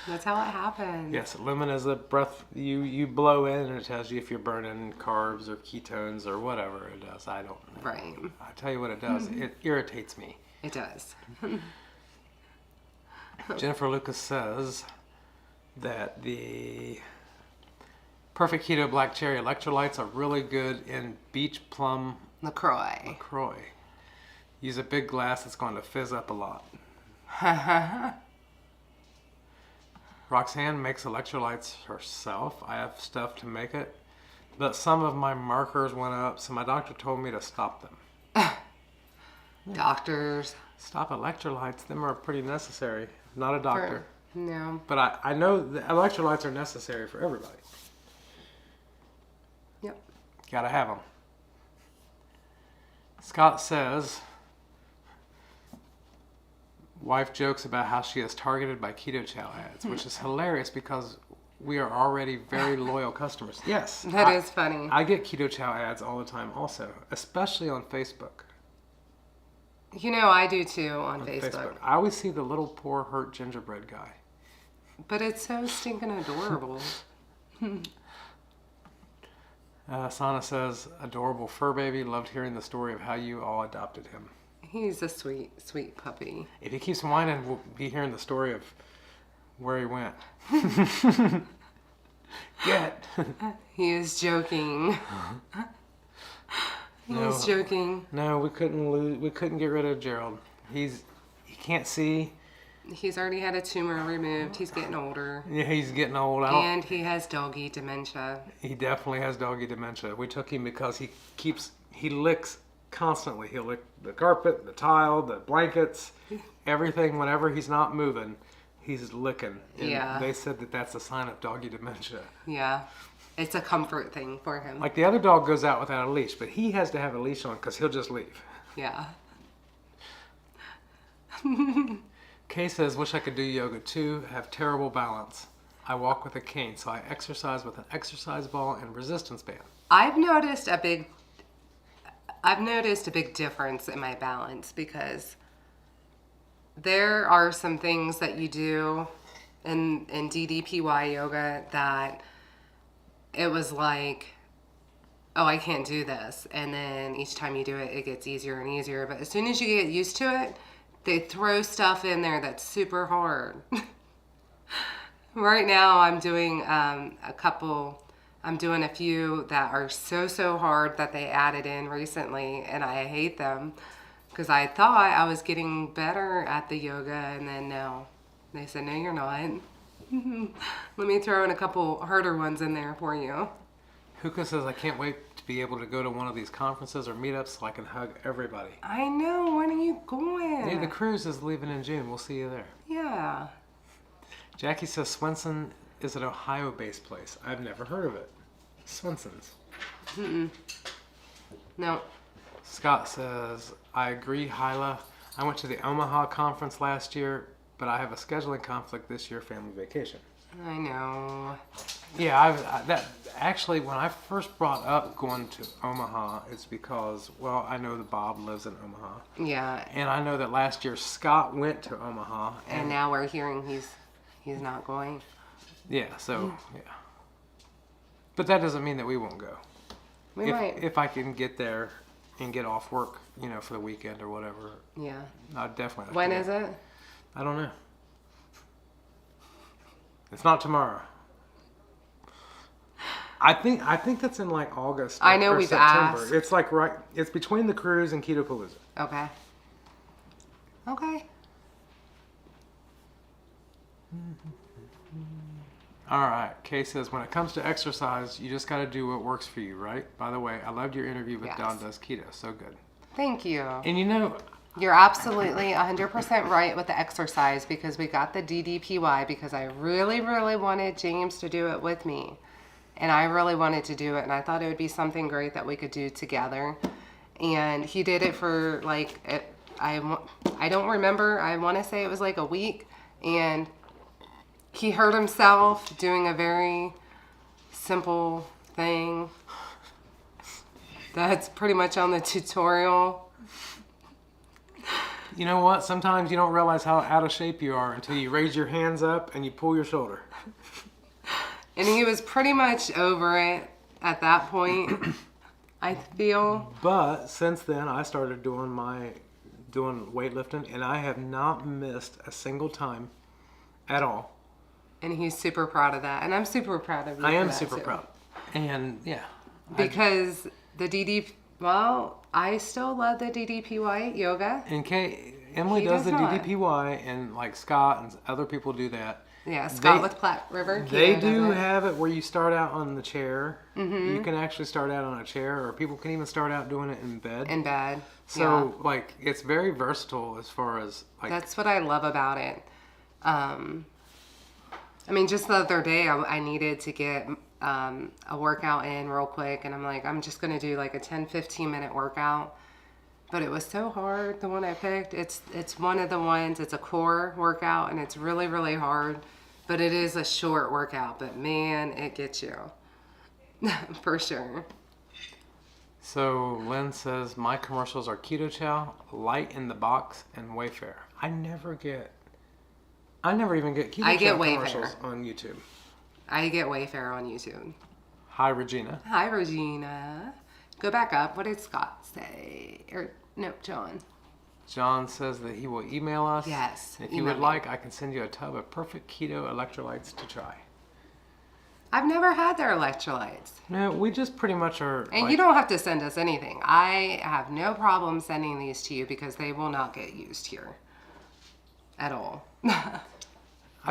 That's how it happens. Yes, lumen is a breath you blow in, and it tells you if you're burning carbs or ketones or whatever it does. I don't know. Right. I tell you what it does. It irritates me. It does. Jennifer Lucas says that the Perfect Keto Black Cherry Electrolytes are really good in Beach Plum LaCroix. Use a big glass that's going to fizz up a lot. Roxanne makes electrolytes herself. I have stuff to make it. But some of my markers went up, so my doctor told me to stop them. Doctors. Stop electrolytes. Them are pretty necessary. Not a doctor. No. But I know the electrolytes are necessary for everybody. Yep. Gotta have them. Scott says, wife jokes about how she is targeted by Keto Chow ads, which is hilarious because we are already very loyal customers. Yes. That is funny. I get Keto Chow ads all the time also, especially on Facebook. You know, I do too on Facebook. I always see the little poor hurt gingerbread guy. But it's so stinking adorable. Sana says, adorable fur baby. Loved hearing the story of how you all adopted him. He's a sweet, sweet puppy. If he keeps whining, we'll be hearing the story of where he went. Get. He is joking. He's joking. No, we couldn't get rid of Gerald. He can't see. He's already had a tumor removed. He's getting older. Yeah, he's getting old. And he has doggy dementia. He definitely has doggy dementia. We took him because he licks constantly. He'll lick the carpet, the tile, the blankets, everything. Whenever he's not moving, he's licking. And yeah. They said that that's a sign of doggy dementia. Yeah. It's a comfort thing for him. Like the other dog goes out without a leash, but he has to have a leash on because he'll just leave. Yeah. Kay says, wish I could do yoga too. Have terrible balance. I walk with a cane, so I exercise with an exercise ball and resistance band. I've noticed a big difference in my balance because there are some things that you do in DDPY yoga that it was like, oh, I can't do this. And then each time you do it, it gets easier and easier. But as soon as you get used to it, they throw stuff in there that's super hard. Right now, I'm doing a few that are so hard that they added in recently, and I hate them because I thought I was getting better at the yoga, and then no. They said, no, you're not. Let me throw in a couple harder ones in there for you. Huka says, I can't wait to be able to go to one of these conferences or meetups so I can hug everybody. I know. When are you going? Yeah, the cruise is leaving in June. We'll see you there. Yeah. Jackie says Swenson is an Ohio-based place. I've never heard of it. Swenson's. No. Scott says, I agree, Hyla. I went to the Omaha conference last year, but I have a scheduling conflict this year, family vacation. I know. Yeah, that actually, when I first brought up going to Omaha, it's because, well, I know that Bob lives in Omaha. Yeah. And I know that last year Scott went to Omaha. And now we're hearing he's not going. Yeah, so, yeah. But that doesn't mean that we won't go. We might. If I can get there and get off work, for the weekend or whatever. Yeah. I'd definitely. When is it? I don't know. It's not tomorrow. I think that's in like August. I know or we've September. asked. It's like it's between the cruise and Keto Palooza. Okay. Okay. All right. Kay says, when it comes to exercise, you just got to do what works for you, right? By the way, I loved your interview with Don Does Keto. So good. Thank you. And you're absolutely 100% right with the exercise because we got the DDPY because I really, really wanted James to do it with me. And I really wanted to do it. And I thought it would be something great that we could do together. And he did it for I don't remember. I want to say it was like a week. And he hurt himself doing a very simple thing that's pretty much on the tutorial. You know what? Sometimes you don't realize how out of shape you are until you raise your hands up and you pull your shoulder. And he was pretty much over it at that point, I feel. But since then, I started doing weightlifting, and I have not missed a single time at all. And he's super proud of that. And I'm super proud of you. I am super proud. And yeah. Because the Well, I still love the DDPY yoga. Emily He does the does not. DDPY, and like Scott and other people do that. Yeah, Scott with Platte River. They Keto do does it. have it where you start out on the chair. You can actually start out on a chair, or people can even start out doing it in bed. In bed. So, like, it's very versatile as far as, like... That's what I love about it. I mean, just the other day, I needed to get a workout in real quick, and I'm like, I'm just going to do like a 10-15 minute workout. But it was so hard, the one I picked. It's one of the ones, it's a core workout, and it's really, really hard. But it is a short workout, but man, it gets you. For sure. So Lynn says, my commercials are Keto Chow, Light in the Box, and Wayfair. I never even get Keto Chow commercials on YouTube. I get Wayfair on YouTube. Hi, Regina. Hi, Regina. Go back up. What did Scott say? No, John. John says that he will email us. Yes. If you would like, I can send you a tub of perfect keto electrolytes to try. I've never had their electrolytes. No, we just pretty much are... And like, you don't have to send us anything. I have no problem sending these to you because they will not get used here. At all. I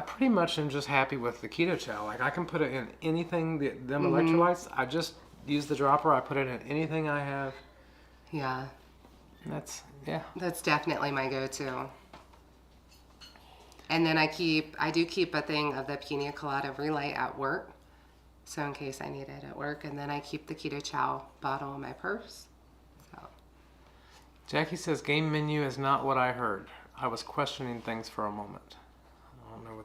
pretty much am just happy with the Keto Chow. Like, I can put it in anything, them electrolytes. I just use the dropper. I put it in anything I have. Yeah. And That's definitely my go-to. And then I do keep a thing of the pina colada relay at work. So in case I need it at work. And then I keep the Keto Chow bottle in my purse. So. Jackie says, game menu is not what I heard. I was questioning things for a moment. I don't know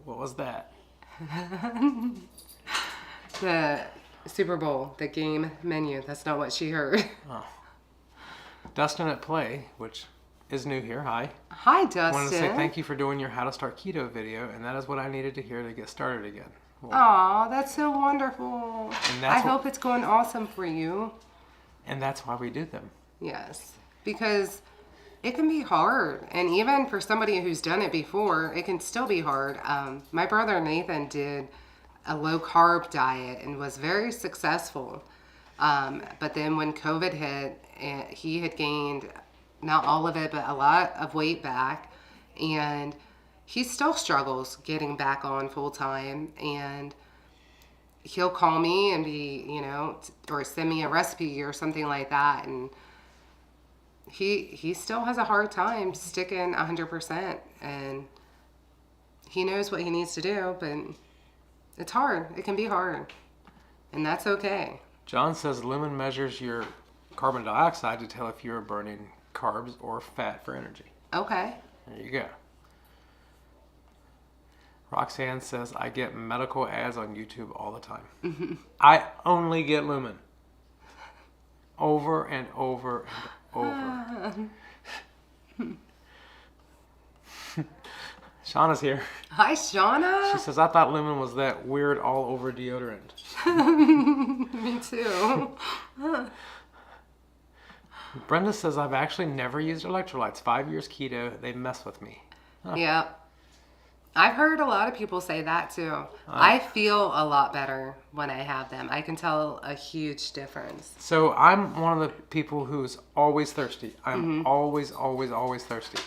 what was that? The Super Bowl, the game menu. That's not what she heard. Oh. Dustin at Play, which is new here. Hi. Hi, Dustin. I wanted to say thank you for doing your How to Start Keto video, and that is what I needed to hear to get started again. Aw, that's so wonderful. I hope it's going awesome for you. And that's why we do them. Yes, because it can be hard. And even for somebody who's done it before, it can still be hard. My brother Nathan did a low-carb diet and was very successful. But then when COVID hit, he had gained, not all of it, but a lot of weight back. And he still struggles getting back on full-time. And he'll call me and be, or send me a recipe or something like that. And he still has a hard time sticking 100%. And he knows what he needs to do, but it's hard. It can be hard. And that's okay. John says Lumen measures your carbon dioxide to tell if you're burning carbs or fat for energy. Okay. There you go. Roxanne says, I get medical ads on YouTube all the time. I only get Lumen. Over and over and over. Shauna's here. Hi, Shauna. She says, I thought Lumen was that weird all over deodorant. Me too. Brenda says, I've actually never used electrolytes. 5 years keto, they mess with me. Huh. Yeah. I've heard a lot of people say that too. I feel a lot better when I have them. I can tell a huge difference. So I'm one of the people who's always thirsty. I'm always thirsty.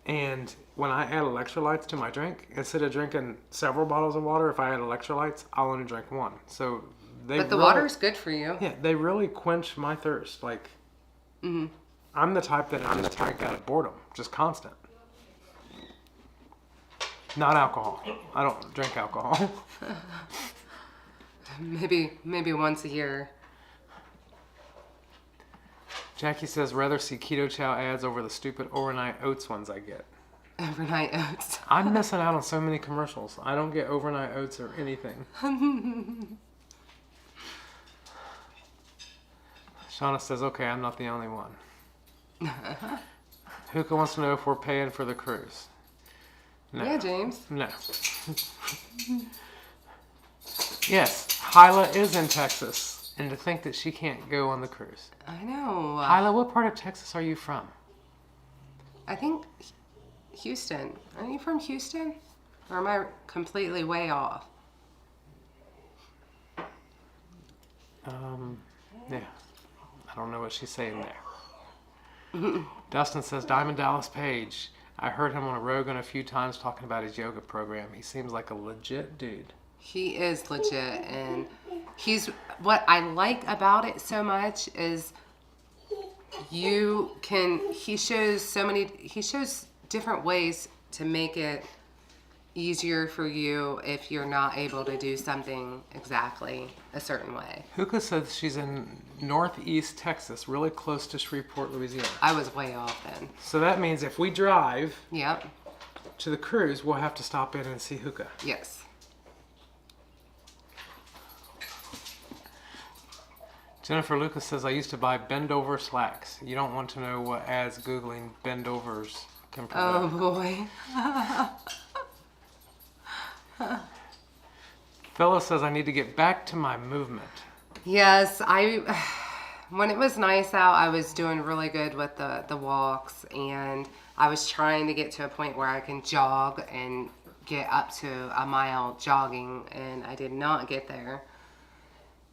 And when I add electrolytes to my drink, instead of drinking several bottles of water, if I add electrolytes, I'll only drink one. So But the water's good for you. Yeah, they really quench my thirst. Like, I'm the type that I just drink out of boredom, just constant. Not alcohol. I don't drink alcohol. Maybe once a year. Jackie says, rather see Keto Chow ads over the stupid overnight oats ones I get. Overnight oats. I'm missing out on so many commercials. I don't get overnight oats or anything. Shauna says, okay, I'm not the only one. Hookah wants to know if we're paying for the cruise. No. Yeah, James. No. Yes, Hyla is in Texas. And to think that she can't go on the cruise. I know. Hyla, what part of Texas are you from? I think Houston. Are you from Houston? Or am I completely way off? Yeah. I don't know what she's saying there. Dustin says, Diamond Dallas Page. I heard him on Rogan a few times talking about his yoga program. He seems like a legit dude. He is legit, and what I like about it so much is he shows different ways to make it easier for you if you're not able to do something exactly a certain way. Hookah says she's in northeast Texas, really close to Shreveport, Louisiana. I was way off then. So that means if we drive Yep. to the cruise, we'll have to stop in and see Hookah. Yes. Jennifer Lucas says, I used to buy bend over slacks. You don't want to know what ads Googling bend overs can Oh provide. boy. Phyllis says, I need to get back to my movement. Yes, when it was nice out, I was doing really good with the walks, and I was trying to get to a point where I can jog and get up to a mile jogging, and I did not get there.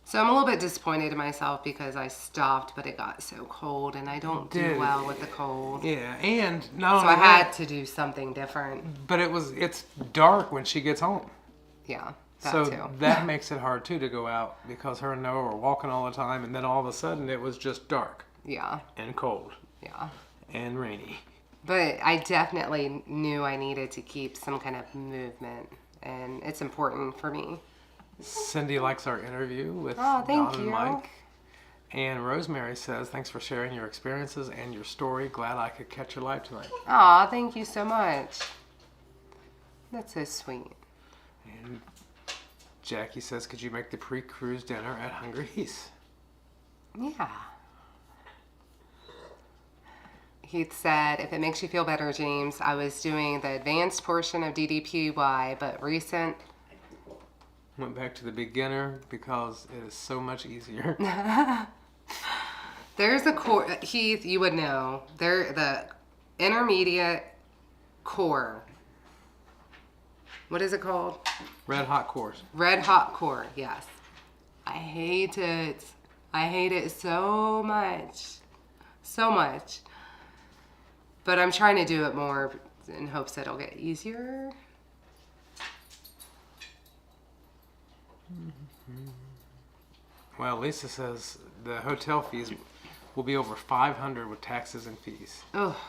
So I'm a little bit disappointed in myself because I stopped, but it got so cold, and I don't do well with the cold. Yeah, and not so only I had to do something different. But it's dark when she gets home. Yeah, that makes it hard too to go out because her and Noah were walking all the time, and then all of a sudden it was just dark. Yeah. And cold. Yeah. And rainy. But I definitely knew I needed to keep some kind of movement, and it's important for me. Cindy likes our interview with thank Don and you. Mike. And Rosemary says, thanks for sharing your experiences and your story. Glad I could catch your live tonight. Aw, thank you so much. That's so sweet. And Jackie says, could you make the pre-cruise dinner at Hungry Heath? Yeah. Heath said, if it makes you feel better, James, I was doing the advanced portion of DDPY, but recent... Went back to the beginner because it is so much easier. There's a core, Heath, you would know. The intermediate core. What is it called? Red Hot Course. Red Hot Core, yes. I hate it. I hate it so much. So much. But I'm trying to do it more in hopes that it'll get easier. Well, Lisa says the hotel fees will be over $500 with taxes and fees. Oh.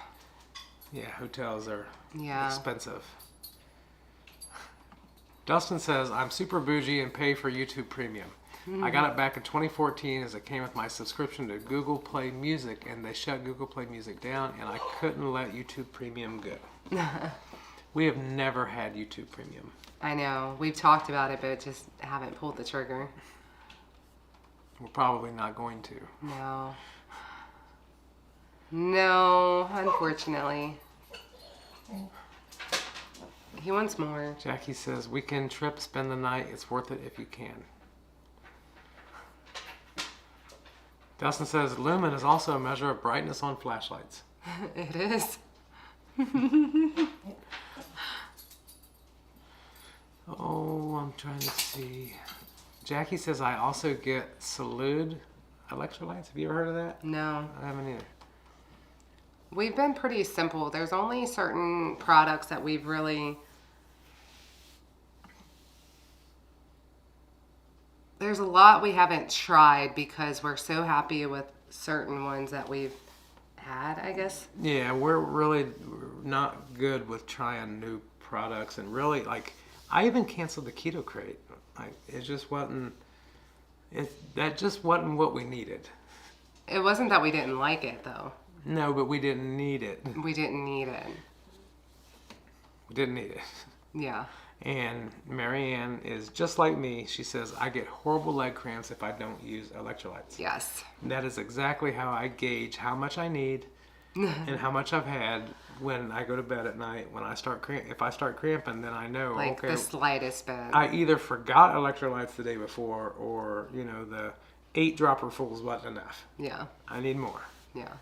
Yeah, hotels are expensive. Dustin says, I'm super bougie and pay for YouTube Premium. I got it back in 2014 as it came with my subscription to Google Play Music, and they shut Google Play Music down, and I couldn't let YouTube Premium go. We have never had YouTube Premium. I know. We've talked about it, but just haven't pulled the trigger. We're probably not going to. No. No, unfortunately. He wants more. Jackie says, weekend trip, spend the night. It's worth it if you can. Dustin says, lumen is also a measure of brightness on flashlights. It is. Oh, I'm trying to see. Jackie says, I also get Salud Electrolytes. Have you ever heard of that? No. I haven't either. We've been pretty simple. There's only certain products that we've really... There's a lot we haven't tried because we're so happy with certain ones that we've had, I guess. Yeah, we're really not good with trying new products, and really, like, I even canceled the Keto crate. It just wasn't. That just wasn't what we needed. It wasn't that we didn't like it, though. No, but we didn't need it. We didn't need it. We didn't need it. Yeah. And Marianne is just like me. She says, I get horrible leg cramps if I don't use electrolytes. Yes. And that is exactly how I gauge how much I need and how much I've had when I go to bed at night. When I start if I start cramping, then I know, like okay, the slightest bit. I either forgot electrolytes the day before, or the 8-dropper-fulls wasn't enough. Yeah. I need more. Yeah.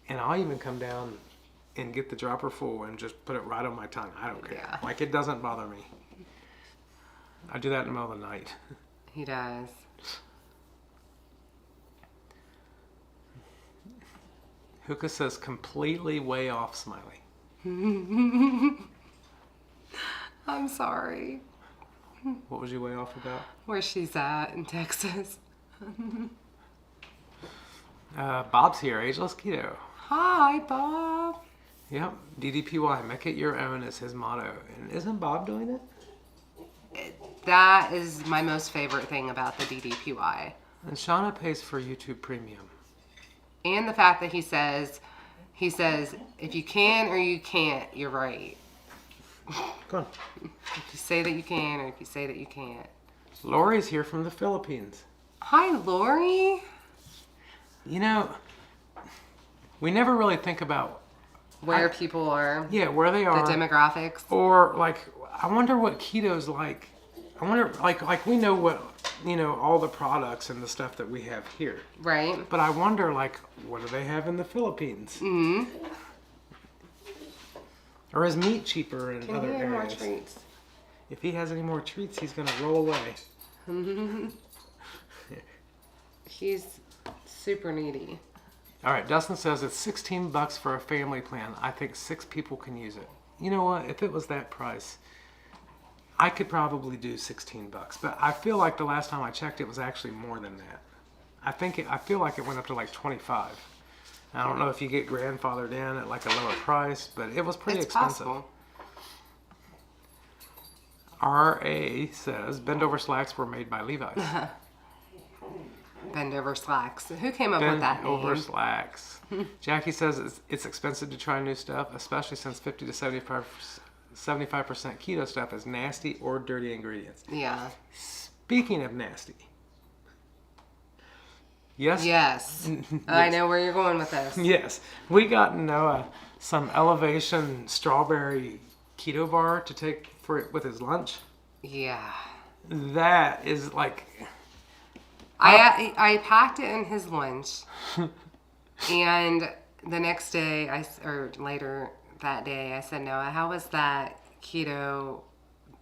And I'll even come down and get the dropper full and just put it right on my tongue. I don't care. Yeah. Like, it doesn't bother me. I do that in the middle of the night. He does. Hookah says completely way off, Smiley. I'm sorry. What was you way off about? Where she's at in Texas. Bob's here, Ageless Keto. Hi, Bob. Yep, DDPY, make it your own is his motto. And isn't Bob doing it? That is my most favorite thing about the DDPY. And Shauna pays for YouTube Premium. And the fact that he says, if you can or you can't, you're right. Go on. If you say that you can or if you say that you can't. Lori's here from the Philippines. Hi, Lori. You know, we never really think about where people are. Yeah, where they are. The demographics. Or like, I wonder what keto's like. I wonder, like we know what, all the products and the stuff that we have here. Right. But I wonder, like, what do they have in the Philippines? Mm-hmm. Or is meat cheaper in other areas? More treats? If he has any more treats, he's going to roll away. He's super needy. All right, Dustin says it's $16 for a family plan. I think 6 people can use it. You know what? If it was that price, I could probably do $16. But I feel like the last time I checked, it was actually more than that. I feel like it went up to like 25. I don't know if you get grandfathered in at like a lower price, but it was pretty expensive. Possible. RA says bend over slacks were made by Levi's. Bend over slacks. Who came up with that name? Bend over slacks. Jackie says it's expensive to try new stuff, especially since 50 to 75% keto stuff is nasty or dirty ingredients. Yeah. Speaking of nasty. Yes? Yes. I know where you're going with this. Yes. We got Noah some Elevation strawberry keto bar to take with his lunch. Yeah. That is like... I packed it in his lunch, and the next day, or later that day, I said, Noah, how was that keto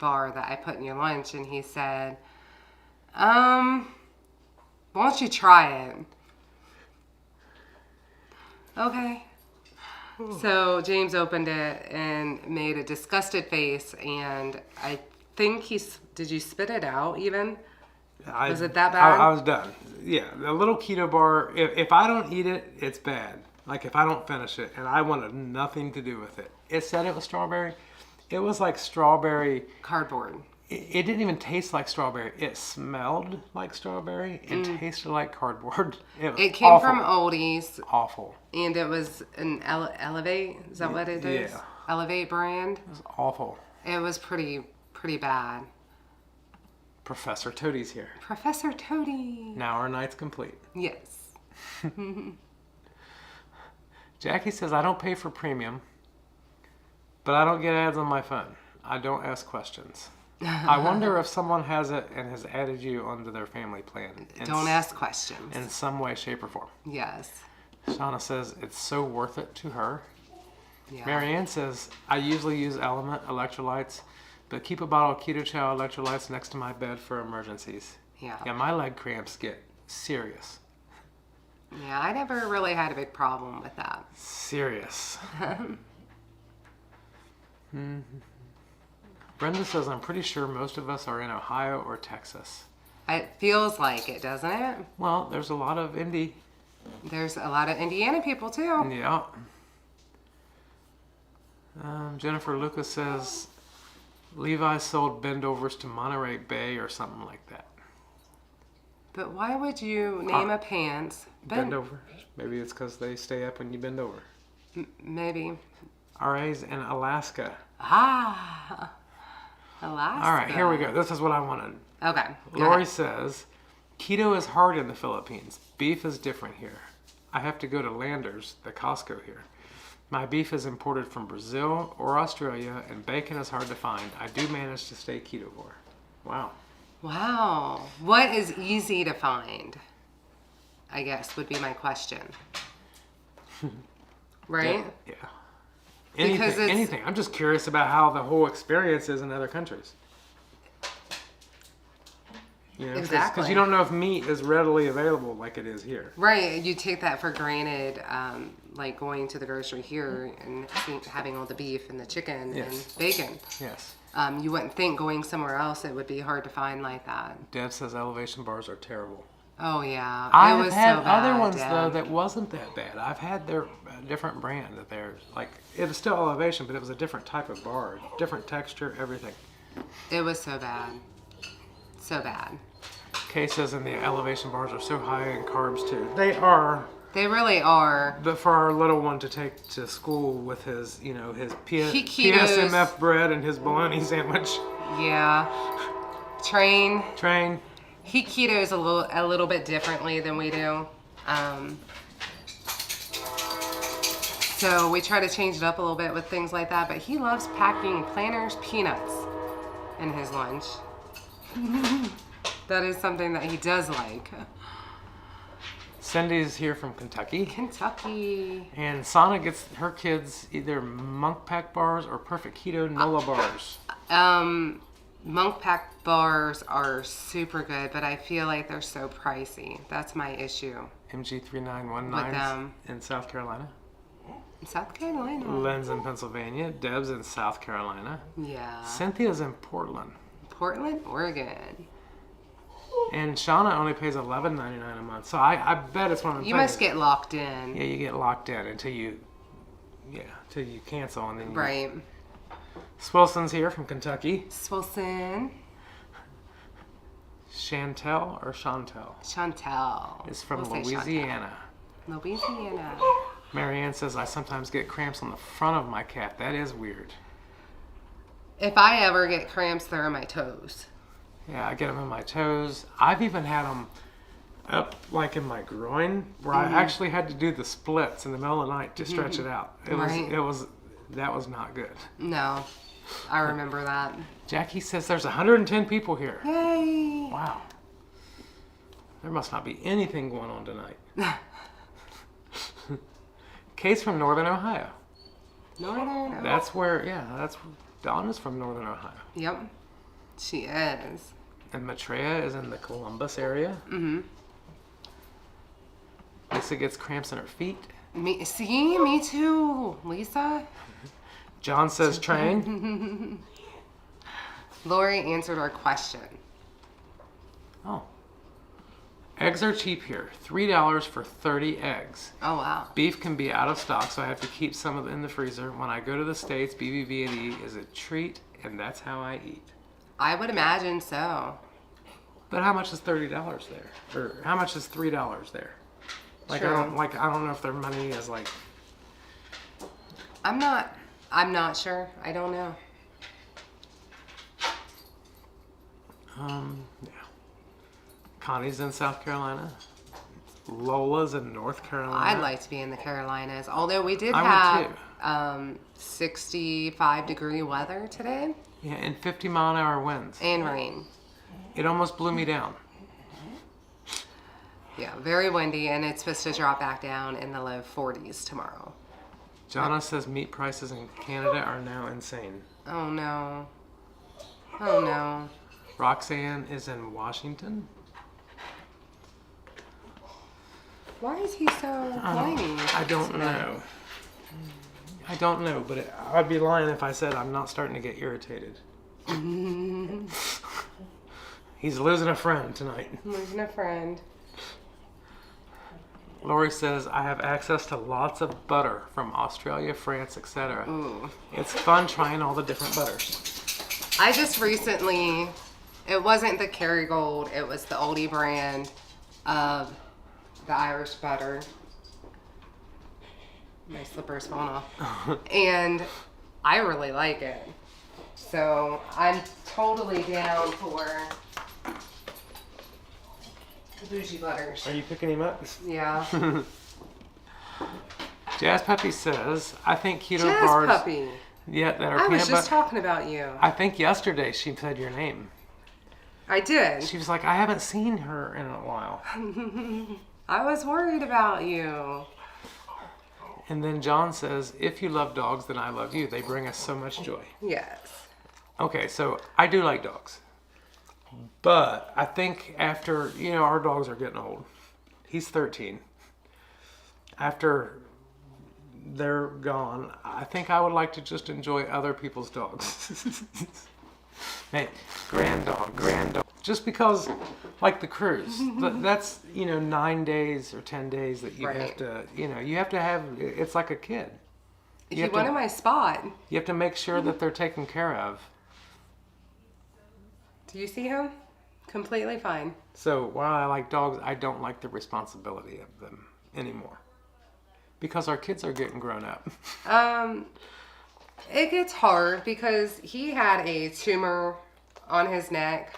bar that I put in your lunch? And he said, why don't you try it? Okay. So James opened it and made a disgusted face, and I think did you spit it out even? Was it that bad? I was done. Yeah, the little keto bar, if I don't eat it, it's bad. Like if I don't finish it, and I wanted nothing to do with it. It said it was strawberry. It was like strawberry. Cardboard. It didn't even taste like strawberry. It smelled like strawberry and tasted like cardboard. It came from Aldi's. Awful. And it was an Elevate. Is that what it is? Yeah. Elevate brand. It was awful. It was pretty bad. Professor Toadie's here. Professor Toadie. Now our night's complete. Yes. Jackie says, I don't pay for premium, but I don't get ads on my phone. I don't ask questions. I wonder if someone has it and has added you onto their family plan. Don't ask questions. In some way, shape, or form. Yes. Shauna says, it's so worth it to her. Yeah. Marianne says, I usually use Element Electrolytes, but keep a bottle of Keto Chow Electrolytes next to my bed for emergencies. Yeah. Yeah, my leg cramps get serious. Yeah, I never really had a big problem with that. Serious. Brenda says, I'm pretty sure most of us are in Ohio or Texas. It feels like it, doesn't it? Well, there's a lot of Indy. There's a lot of Indiana people, too. Yeah. Jennifer Lucas says, Levi sold bendovers to Monterey Bay or something like that. But why would you name a pants Bendovers? Maybe it's because they stay up when you bend over. Maybe. RA's in Alaska. Ah, Alaska. All right, here we go. This is what I wanted. Okay. Lori says, keto is hard in the Philippines. Beef is different here. I have to go to Landers, the Costco here. My beef is imported from Brazil or Australia, and bacon is hard to find. I do manage to stay ketovore. Wow. Wow. What is easy to find? I guess would be my question. Right? Yeah. Anything. I'm just curious about how the whole experience is in other countries. You know, Exactly. Because you don't know if meat is readily available like it is here. Right. You take that for granted, like going to the grocery here and having all the beef and the chicken and bacon. Yes. You wouldn't think going somewhere else it would be hard to find like that. Deb says elevation bars are terrible. Oh, yeah. I've had so bad, other ones, Deb. though, that wasn't that bad. I've had their different brand that they're like, it was still elevation, but it was a different type of bar, different texture, everything. It was so bad. So bad. Kay says, and the elevation bars are so high in carbs, too. They are. They really are. But for our little one to take to school with his, you know, his Ketos. PSMF bread and his bologna sandwich. Yeah. Train. He ketos a little bit differently than we do. So we try to change it up a little bit with things like that, but he loves packing Planters peanuts in his lunch. That is something that he does like. Cindy's here from Kentucky. Kentucky. And Sana gets her kids either Monk Pack bars or Perfect Keto NOLA bars. Monk Pack bars are super good, but I feel like they're so pricey. That's my issue. MG3919 in South Carolina. South Carolina. Len's in Pennsylvania. Deb's in South Carolina. Yeah. Cynthia's in Portland. Portland, Oregon. And Shauna only pays $11.99 a month. So I bet it's one of them. You must get locked in. Yeah, you get locked in until you cancel and then you. Right. Swilson's here from Kentucky. Swilson. Chantel or Chantel? Chantel. Is from We'll say Louisiana. Chantel. Louisiana. Marianne says, I sometimes get cramps on the front of my calf. That is weird. If I ever get cramps, they're in my toes. Yeah, I get them in my toes. I've even had them up like in my groin where I actually had to do the splits in the middle of the night to stretch it out. That was not good. No, I remember that. Jackie says there's 110 people here. Yay! Wow. There must not be anything going on tonight. Kay's from Northern Ohio. Northern? That's where Donna's from Northern Ohio. Yep, she is. And Maitreya is in the Columbus area. Mm-hmm. Lisa gets cramps in her feet. Me too, Lisa. John says train. Lori answered our question. Oh. Eggs are cheap here. $3 for 30 eggs. Oh, wow. Beef can be out of stock, so I have to keep some of it in the freezer. When I go to the States, BBB&E is a treat, and that's how I eat. I would imagine so. But how much is $30 there? Or how much is $3 there? Like True. I don't know if their money is like. I'm not sure. I don't know. Yeah. Connie's in South Carolina. Lola's in North Carolina. I'd like to be in the Carolinas, although we did I would have 65-degree weather today. Yeah, and 50-mile-an-hour winds. And rain. It almost blew me down. Yeah, very windy, and it's supposed to drop back down in the low 40s tomorrow. Jonna says meat prices in Canada are now insane. Oh, no. Oh, no. Roxanne is in Washington. Why is he so whiny? I don't know. I don't know, but I'd be lying if I said I'm not starting to get irritated. He's losing a friend tonight. Losing a friend. Lori says, I have access to lots of butter from Australia, France, etc. Ooh. It's fun trying all the different butters. I just recently, it wasn't the Kerrygold, it was the oldie brand of the Irish butter. My slipper's falling off. And I really like it. So I'm totally down for the bougie butters. Are you picking him up? Yeah. Jazz Puppy says, I think keto Jazz bars. Puppy. Yeah, that are I peanut was just talking about you. I think yesterday she said your name. I did. She was like, I haven't seen her in a while. I was worried about you. And then John says, if you love dogs, then I love you. They bring us so much joy. Yes. Okay, so I do like dogs. But I think after, our dogs are getting old. He's 13. After they're gone, I think I would like to just enjoy other people's dogs. Hey, grand dog. Just because, like the cruise, that's, 9 days or 10 days that you have to, you have to have, it's like a kid. He wanted my spot. You have to make sure that they're taken care of. Do you see him? Completely fine. So while I like dogs, I don't like the responsibility of them anymore. Because our kids are getting grown up. It gets hard because he had a tumor on his neck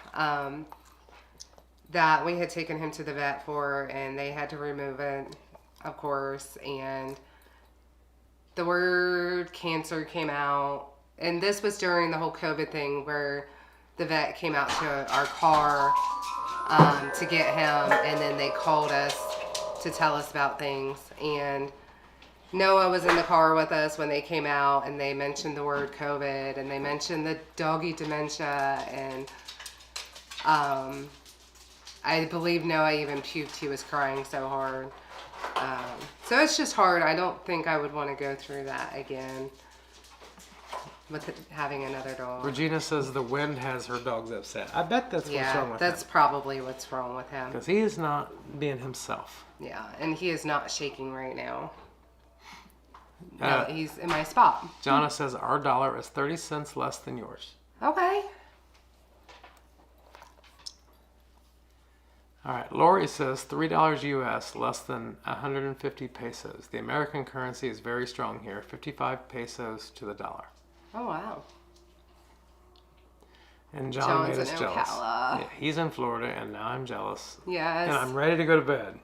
that we had taken him to the vet for, and they had to remove it, of course, and the word cancer came out, and this was during the whole COVID thing where the vet came out to our car to get him, and then they called us to tell us about things, and Noah was in the car with us when they came out, and they mentioned the word COVID, and they mentioned the doggy dementia, and I believe Noah even puked. He was crying so hard. So it's just hard. I don't think I would want to go through that again with having another dog. Regina says the wind has her dogs upset. I bet that's what's wrong with him. That's probably what's wrong with him. Because he is not being himself. Yeah, and he is not shaking right now. No, he's in my spot. Jonna says our dollar is 30 cents less than yours. Okay. All right, Lori says $3 US, less than 150 pesos. The American currency is very strong here, 55 pesos to the dollar. Oh, wow. And John John's made us in jealous. Ocala. Yeah, he's in Florida, and now I'm jealous. Yes. And I'm ready to go to bed.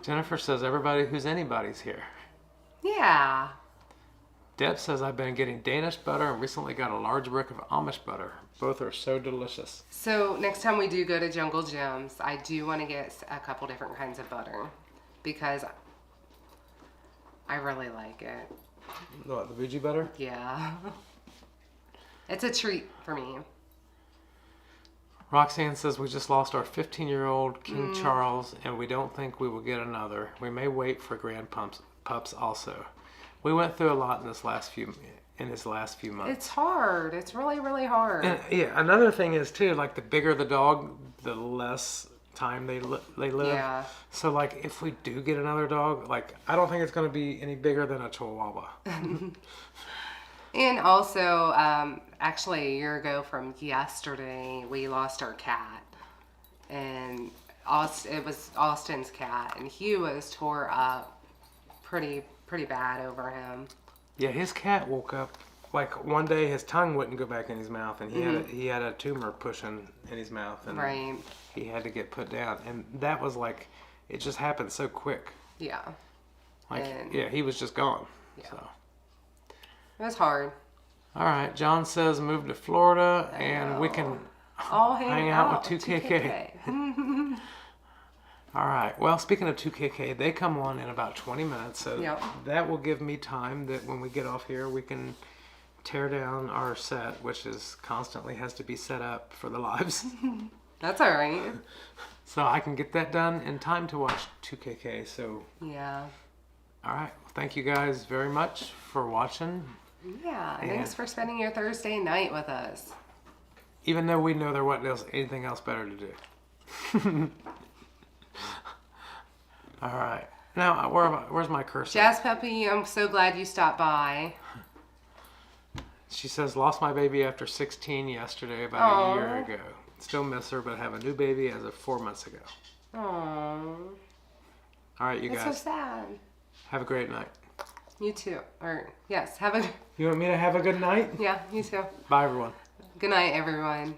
Jennifer says everybody who's anybody's here. Yeah. Deb says I've been getting Danish butter and recently got a large brick of Amish butter. Both are so delicious. So next time we do go to Jungle Gyms, I do want to get a couple different kinds of butter because I really like it. What, the Fuji butter? Yeah. It's a treat for me. Roxanne says we just lost our 15-year-old King Charles and we don't think we will get another. We may wait for grand pups also. We went through a lot in his last few months. It's hard. It's really, really hard. And yeah, another thing is too, like the bigger the dog, the less time they live. Yeah. So like if we do get another dog, like I don't think it's going to be any bigger than a Chihuahua. And also, actually a year ago from yesterday, we lost our cat. And it was Austin's cat, and he was tore up pretty bad over him. Yeah, his cat woke up, like one day his tongue wouldn't go back in his mouth, and he had a tumor pushing in his mouth, and right. He had to get put down. And that was like, it just happened so quick. Yeah. Like, yeah, he was just gone. Yeah. So. It was hard. All right, John says move to Florida, and we can all hang out with 2KK. All right. Well, speaking of 2KK, they come on in about 20 minutes, so that will give me time that when we get off here, we can tear down our set, which is constantly has to be set up for the lives. That's all right. So I can get that done in time to watch 2KK. So yeah. All right. Well, thank you guys very much for watching. Yeah. Thanks for spending your Thursday night with us. Even though we know there wasn't anything else better to do. All right. Now, where's my cursor? Jazz Puppy, I'm so glad you stopped by. She says, lost my baby after 16 yesterday, about a year ago. Still miss her, but have a new baby as of 4 months ago. Aww. All right, you guys. That's so sad. Have a great night. You too. Or, yes, have a... You want me to have a good night? Yeah, you too. Bye, everyone. Good night, everyone.